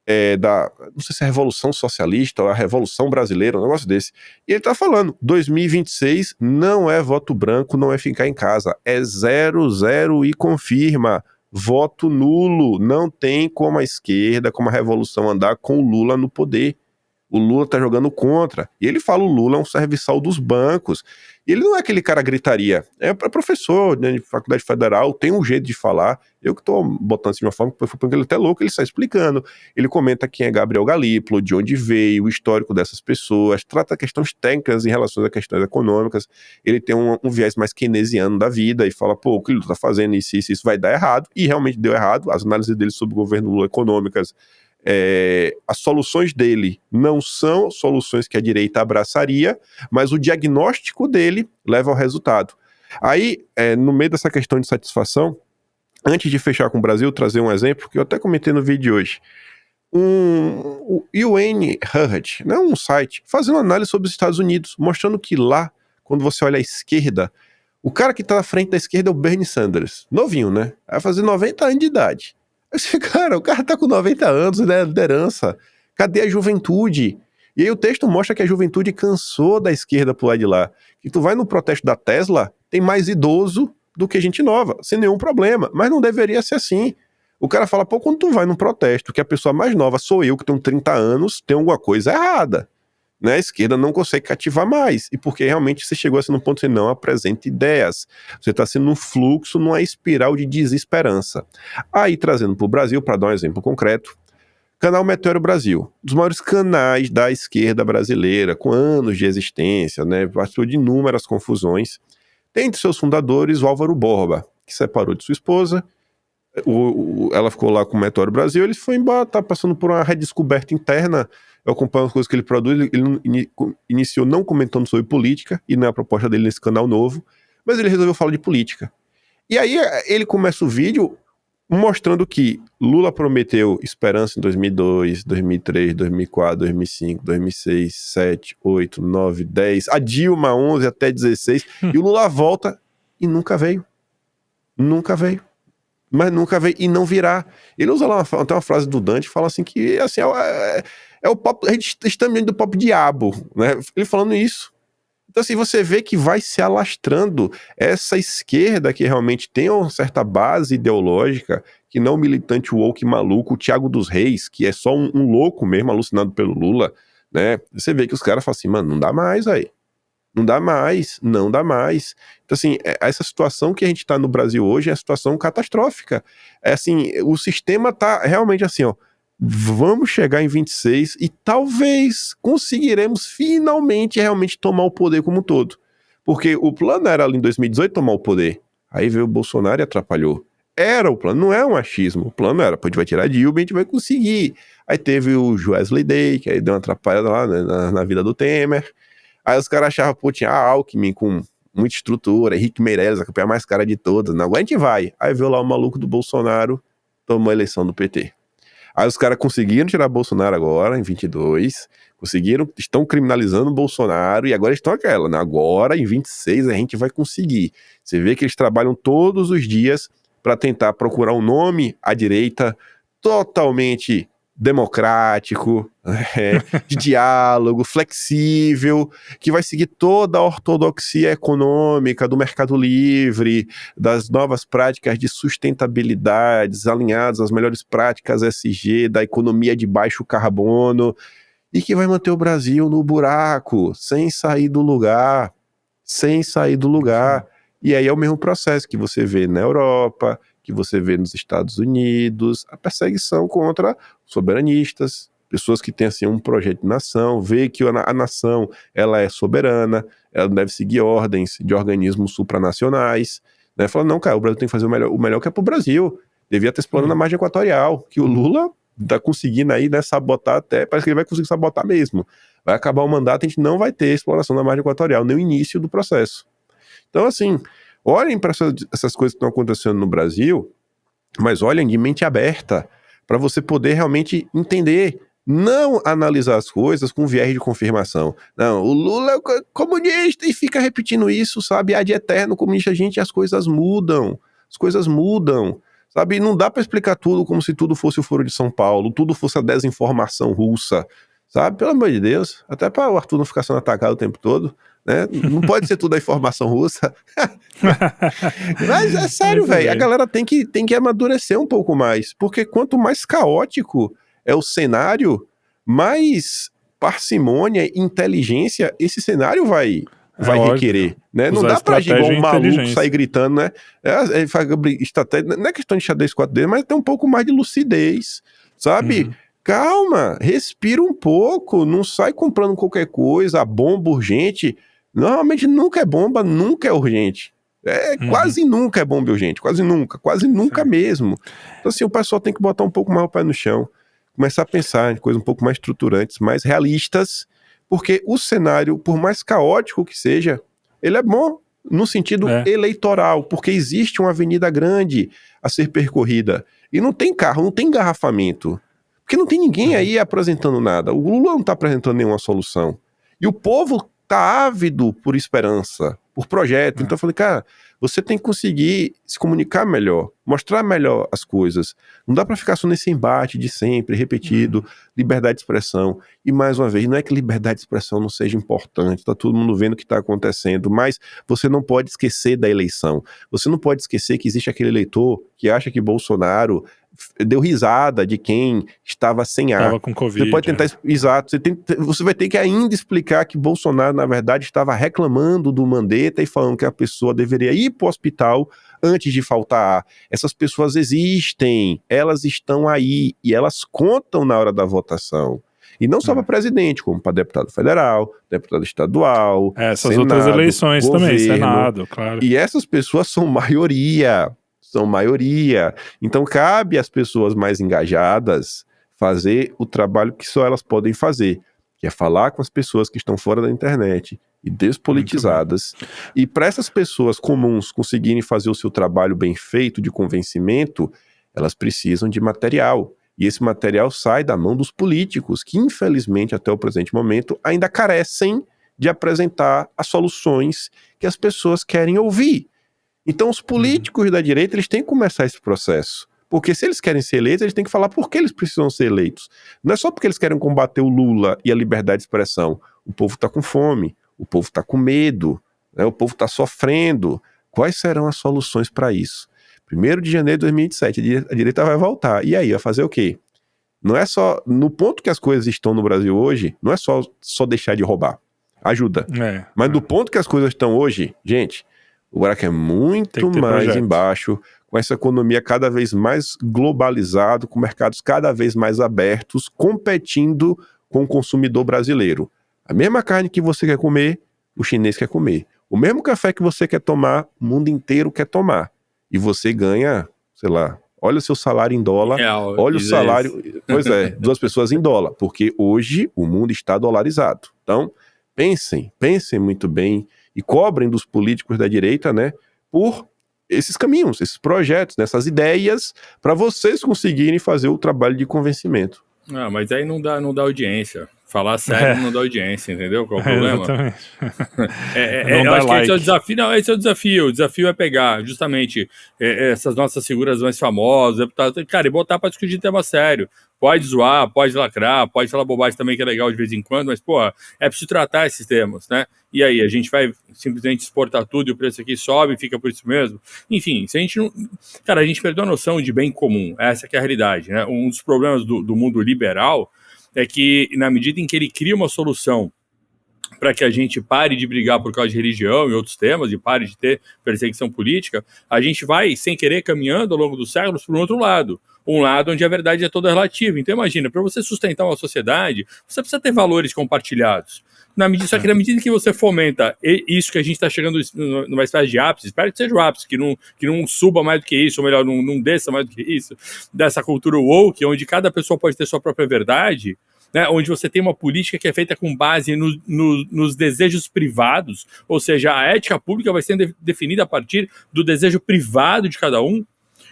não sei se é a Revolução Socialista ou a Revolução Brasileira, um negócio desse. E ele tá falando, 2026 não é voto branco, não é ficar em casa, é 0-0 e confirma, voto nulo, não tem como a esquerda, como a Revolução andar com o Lula no poder. O Lula tá jogando contra. E ele fala, o Lula é um serviçal dos bancos. E ele não é aquele cara gritaria. É professor, né, de faculdade federal, tem um jeito de falar. Eu que tô botando assim de uma forma que foi porque ele é até louco, ele está explicando. Ele comenta quem é Gabriel Galípolo, de onde veio, o histórico dessas pessoas, trata questões técnicas em relação a questões econômicas. Ele tem um viés mais keynesiano da vida e fala, pô, o que ele tá fazendo, isso vai dar errado. E realmente deu errado. As análises dele sobre o governo Lula econômicas, as soluções dele não são soluções que a direita abraçaria, mas o diagnóstico dele leva ao resultado. Aí, no meio dessa questão de satisfação, antes de fechar com o Brasil, trazer um exemplo que eu até comentei no vídeo de hoje. O UN Hurd, né, um site, fazendo análise sobre os Estados Unidos, mostrando que lá, quando você olha à esquerda, o cara que está na frente da esquerda é o Bernie Sanders, novinho, né? Vai fazer 90 anos de idade. Cara, o cara tá com 90 anos, né, liderança. Cadê a juventude? E aí o texto mostra que a juventude cansou da esquerda pro lado de lá. E tu vai no protesto da Tesla, tem mais idoso do que gente nova, sem nenhum problema. Mas não deveria ser assim. O cara fala, pô, quando tu vai num protesto que a pessoa mais nova sou eu, que tenho 30 anos, tem alguma coisa errada. Né? A esquerda não consegue cativar mais. E porque realmente você chegou assim num ponto de não apresenta ideias. Você está sendo um fluxo, numa espiral de desesperança. Aí, trazendo para o Brasil, para dar um exemplo concreto, Canal Meteoro Brasil, um dos maiores canais da esquerda brasileira, com anos de existência, né? Participou de inúmeras confusões. Tem entre seus fundadores o Álvaro Borba, que separou de sua esposa. Ela ficou lá com o Meteoro Brasil, ele foi embora, tá passando por uma redescoberta interna. Eu acompanho as coisas que ele produz, ele iniciou não comentando sobre política, e não é a proposta dele nesse canal novo, mas ele resolveu falar de política. E aí ele começa o vídeo mostrando que Lula prometeu esperança em 2002, 2003, 2004, 2005, 2006, 2007, 2008, 2009, 2010, a Dilma 11 até 2016, e o Lula volta e nunca veio. Nunca veio. Mas nunca veio e não virá. Ele usa lá até uma frase do Dante, fala assim que assim, é o papo, a gente está dentro do papo diabo, né? Ele falando isso. Então assim, você vê que vai se alastrando essa esquerda que realmente tem uma certa base ideológica, que não militante woke maluco, o Thiago dos Reis, que é só um louco mesmo, alucinado pelo Lula, né? Você vê que os caras falam assim, mano, não dá mais aí. Não dá mais, não dá mais. Então, assim, essa situação que a gente está no Brasil hoje é uma situação catastrófica. É assim, o sistema tá realmente assim, ó, vamos chegar em 26 e talvez conseguiremos finalmente realmente tomar o poder como um todo. Porque o plano era ali em 2018 tomar o poder. Aí veio o Bolsonaro e atrapalhou. Era o plano, não é um achismo. O plano era, pô, a gente vai tirar a Dilma e a gente vai conseguir. Aí teve o Wesley Day, que aí deu uma atrapalhada lá, né, na vida do Temer. Aí os caras achavam, pô, tinha a Alckmin com muita estrutura, Henrique Meirelles, a campanha mais cara de todas. Não, agora a gente vai. Aí veio lá o maluco do Bolsonaro, tomou a eleição do PT. Aí os caras conseguiram tirar Bolsonaro agora, em 22, estão criminalizando o Bolsonaro, e agora estão aquela, né? Agora, em 26, a gente vai conseguir. Você vê que eles trabalham todos os dias para tentar procurar um nome à direita totalmente democrático, de diálogo, flexível, que vai seguir toda a ortodoxia econômica do mercado livre, das novas práticas de sustentabilidade, alinhadas às melhores práticas ESG, da economia de baixo carbono, e que vai manter o Brasil no buraco, sem sair do lugar. E aí é o mesmo processo que você vê na Europa, que você vê nos Estados Unidos, a perseguição contra soberanistas, pessoas que têm assim, um projeto de nação, vê que a nação ela é soberana, ela deve seguir ordens de organismos supranacionais, né? Fala, não, cara, o Brasil tem que fazer o melhor que é pro Brasil, devia estar explorando a margem equatorial, que o Lula tá conseguindo aí, né, sabotar até, parece que ele vai conseguir sabotar mesmo. Vai acabar o mandato, a gente não vai ter exploração da margem equatorial, nem o início do processo. Então, assim, olhem para essas coisas que estão acontecendo no Brasil, mas olhem de mente aberta, para você poder realmente entender, não analisar as coisas com viés de confirmação. Não, o Lula é comunista e fica repetindo isso, sabe, ad eterno, comunista, gente, as coisas mudam, sabe, não dá para explicar tudo como se tudo fosse o Foro de São Paulo, tudo fosse a desinformação russa, sabe, pelo amor de Deus, até para o Arthur não ficar sendo atacado o tempo todo, né? Não pode ser tudo a informação russa. Mas é sério, velho, a galera tem que amadurecer um pouco mais, porque quanto mais caótico é o cenário, mais parcimônia e inteligência esse cenário vai requerer, né? Não dá pra agir igual um maluco sair gritando, né? Não é questão de xadrez 4D, mas tem um pouco mais de lucidez, sabe? Calma, respira um pouco, não sai comprando qualquer coisa, a bomba urgente. Normalmente nunca é bomba, nunca é urgente. Quase nunca é bomba urgente, quase nunca mesmo. Então assim, o pessoal tem que botar um pouco mais o pé no chão, começar a pensar em coisas um pouco mais estruturantes, mais realistas, porque o cenário, por mais caótico que seja, ele é bom no sentido eleitoral, porque existe uma avenida grande a ser percorrida. E não tem carro, não tem engarrafamento. Porque não tem ninguém aí apresentando nada. O Lula não está apresentando nenhuma solução. E o povo tá ávido por esperança, por projeto. Então eu falei, cara, você tem que conseguir se comunicar melhor, mostrar melhor as coisas. Não dá pra ficar só nesse embate de sempre, repetido, liberdade de expressão. E mais uma vez, não é que liberdade de expressão não seja importante, tá todo mundo vendo o que tá acontecendo, mas você não pode esquecer da eleição. Você não pode esquecer que existe aquele eleitor que acha que Bolsonaro deu risada de quem estava sem ar. Estava com Covid. Você pode tentar... Exato. Você vai ter que ainda explicar que Bolsonaro, na verdade, estava reclamando do Mandetta e falando que a pessoa deveria ir para o hospital antes de faltar ar. Essas pessoas existem, elas estão aí e elas contam na hora da votação. E não só para presidente, como para deputado federal, deputado estadual, essas Senado, outras eleições governo, também, Senado, claro. E essas pessoas são maioria. Então cabe às pessoas mais engajadas fazer o trabalho que só elas podem fazer, que é falar com as pessoas que estão fora da internet e despolitizadas. E para essas pessoas comuns conseguirem fazer o seu trabalho bem feito de convencimento, elas precisam de material. E esse material sai da mão dos políticos, que infelizmente até o presente momento ainda carecem de apresentar as soluções que as pessoas querem ouvir. Então os políticos da direita, eles têm que começar esse processo. Porque se eles querem ser eleitos, eles têm que falar por que eles precisam ser eleitos. Não é só porque eles querem combater o Lula e a liberdade de expressão. O povo está com fome, o povo está com medo, né? O povo está sofrendo. Quais serão as soluções para isso? 1º de janeiro de 2027, a direita vai voltar. E aí, vai fazer o quê? Não é só... No ponto que as coisas estão no Brasil hoje, não é só deixar de roubar. Ajuda. Mas do ponto que as coisas estão hoje, gente... O buraco é muito mais embaixo, com essa economia cada vez mais globalizada, com mercados cada vez mais abertos, competindo com o consumidor brasileiro. A mesma carne que você quer comer, o chinês quer comer. O mesmo café que você quer tomar, o mundo inteiro quer tomar. E você ganha, sei lá, olha o seu salário em dólar, olha o salário... Pois é, 2 pessoas em dólar, porque hoje o mundo está dolarizado. Então, pensem muito bem, e cobrem dos políticos da direita, né, por esses caminhos, esses projetos, essas ideias, para vocês conseguirem fazer o trabalho de convencimento. Mas aí não dá audiência. Falar sério não dá audiência, entendeu? Qual o problema? Exatamente. Eu acho que esse é o desafio. Não, esse é o desafio. O desafio é pegar justamente essas nossas figuras mais famosas, cara, e botar para discutir tema sério. Pode zoar, pode lacrar, pode falar bobagem também, que é legal de vez em quando, mas, pô, é preciso tratar esses temas, né? E aí, a gente vai simplesmente exportar tudo e o preço aqui sobe e fica por isso mesmo? Enfim, se a gente não... Cara, a gente perdeu a noção de bem comum. Essa que é a realidade, né? Um dos problemas do mundo liberal é que, na medida em que ele cria uma solução para que a gente pare de brigar por causa de religião e outros temas, e pare de ter perseguição política, a gente vai, sem querer, caminhando ao longo dos séculos para um outro lado. Um lado onde a verdade é toda relativa. Então, imagina, para você sustentar uma sociedade, você precisa ter valores compartilhados. Só que na medida que você fomenta isso que a gente está chegando numa espécie de ápice, espero que seja o ápice, que não suba mais do que isso, ou melhor, não desça mais do que isso, dessa cultura woke, onde cada pessoa pode ter sua própria verdade, né, onde você tem uma política que é feita com base nos desejos privados, ou seja, a ética pública vai ser definida a partir do desejo privado de cada um.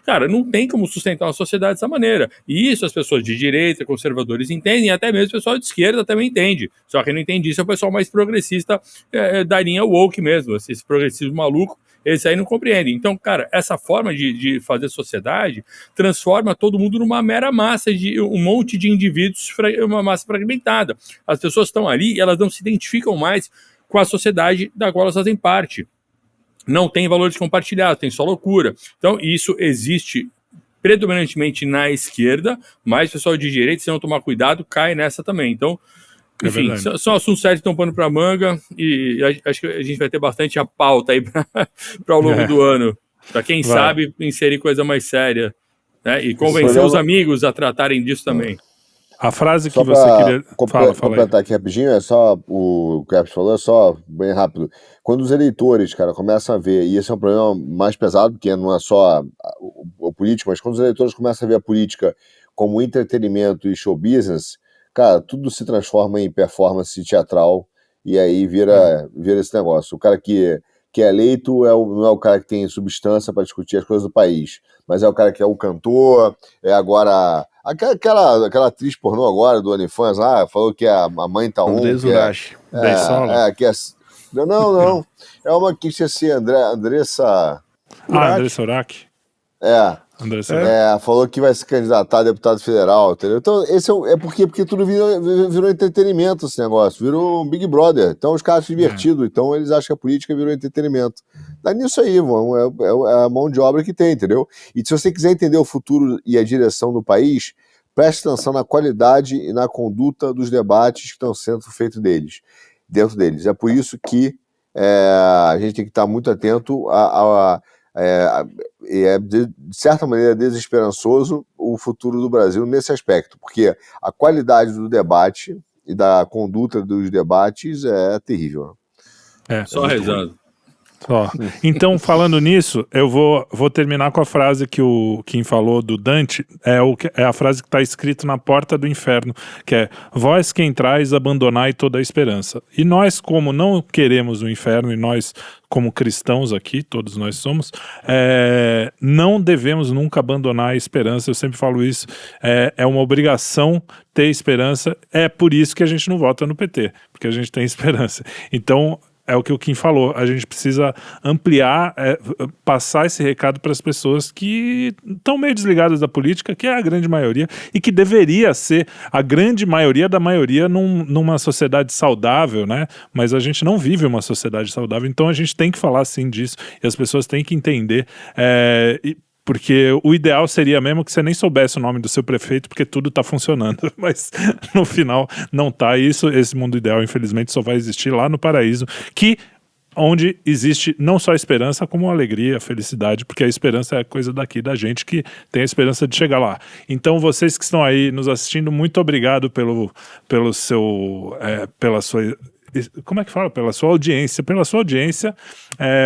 Cara, não tem como sustentar uma sociedade dessa maneira. E isso as pessoas de direita, conservadores entendem, e até mesmo o pessoal de esquerda também entende. Só que não entende isso é o pessoal mais progressista da linha woke mesmo, esse progressismo maluco, esse aí não compreende. Então, cara, essa forma de fazer sociedade transforma todo mundo numa mera massa de um monte de indivíduos, uma massa fragmentada. As pessoas estão ali e elas não se identificam mais com a sociedade da qual elas fazem parte. Não tem valores compartilhados, tem só loucura. Então, isso existe predominantemente na esquerda, mas o pessoal de direita, se não tomar cuidado, cai nessa também. Então, enfim, são assuntos sérios que estão pano para manga, e acho que a gente vai ter bastante a pauta aí para ao longo do ano. Para quem sabe, inserir coisa mais séria, né? E convencer os amigos a tratarem disso também. A frase que você queria... completar aqui rapidinho, o que o Caps falou, é só bem rápido. Quando os eleitores, cara, começam a ver, e esse é um problema mais pesado, porque não é só o político, mas quando os eleitores começam a ver a política como entretenimento e show business, cara, tudo se transforma em performance teatral, e aí vira esse negócio. O cara que é eleito não é o cara que tem substância para discutir as coisas do país, mas é o cara que é o cantor, é agora... Aquela atriz pornô agora do OnlyFans lá, falou que a mãe tá Urashi. Não. É uma que tinha ser Andressa... Andressa Urach. Falou que vai se candidatar a deputado federal, entendeu? Então, esse porque tudo virou entretenimento, esse negócio, virou um Big Brother. Então, os caras se divertidos, então eles acham que a política virou entretenimento. Dá nisso aí, mano, é a mão de obra que tem, entendeu? E se você quiser entender o futuro e a direção do país, preste atenção na qualidade e na conduta dos debates que estão sendo feitos dentro deles. É por isso que a gente tem que estar muito atento de certa maneira desesperançoso o futuro do Brasil nesse aspecto, porque a qualidade do debate e da conduta dos debates é terrível. Só rezando. Então, falando nisso, eu vou terminar com a frase que o Kim falou do Dante, é a frase que está escrito na porta do inferno, que é: vós que entrais, abandonai toda a esperança. E nós, como não queremos o inferno, e nós, como cristãos aqui, todos nós somos, não devemos nunca abandonar a esperança. Eu sempre falo isso, é uma obrigação ter esperança, é por isso que a gente não vota no PT, porque a gente tem esperança. Então, é o que o Kim falou, a gente precisa ampliar, passar esse recado para as pessoas que estão meio desligadas da política, que é a grande maioria, e que deveria ser a grande maioria da maioria numa sociedade saudável, né? Mas a gente não vive uma sociedade saudável, então a gente tem que falar sim disso, e as pessoas têm que entender, porque o ideal seria mesmo que você nem soubesse o nome do seu prefeito, porque tudo está funcionando, mas no final não está. Esse mundo ideal, infelizmente, só vai existir lá no paraíso, onde existe não só a esperança, como a alegria, a felicidade, porque a esperança é a coisa daqui da gente que tem a esperança de chegar lá. Então, vocês que estão aí nos assistindo, muito obrigado pela sua... Como é que fala? Pela sua audiência.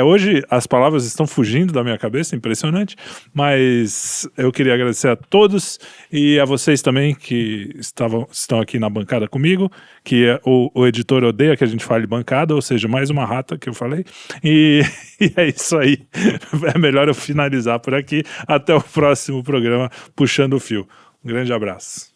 Hoje as palavras estão fugindo da minha cabeça, impressionante, mas eu queria agradecer a todos e a vocês também que estão aqui na bancada comigo, que o editor odeia que a gente fale bancada, ou seja, mais uma rata que eu falei, e é isso aí. É melhor eu finalizar por aqui. Até o próximo programa Puxando o Fio. Um grande abraço.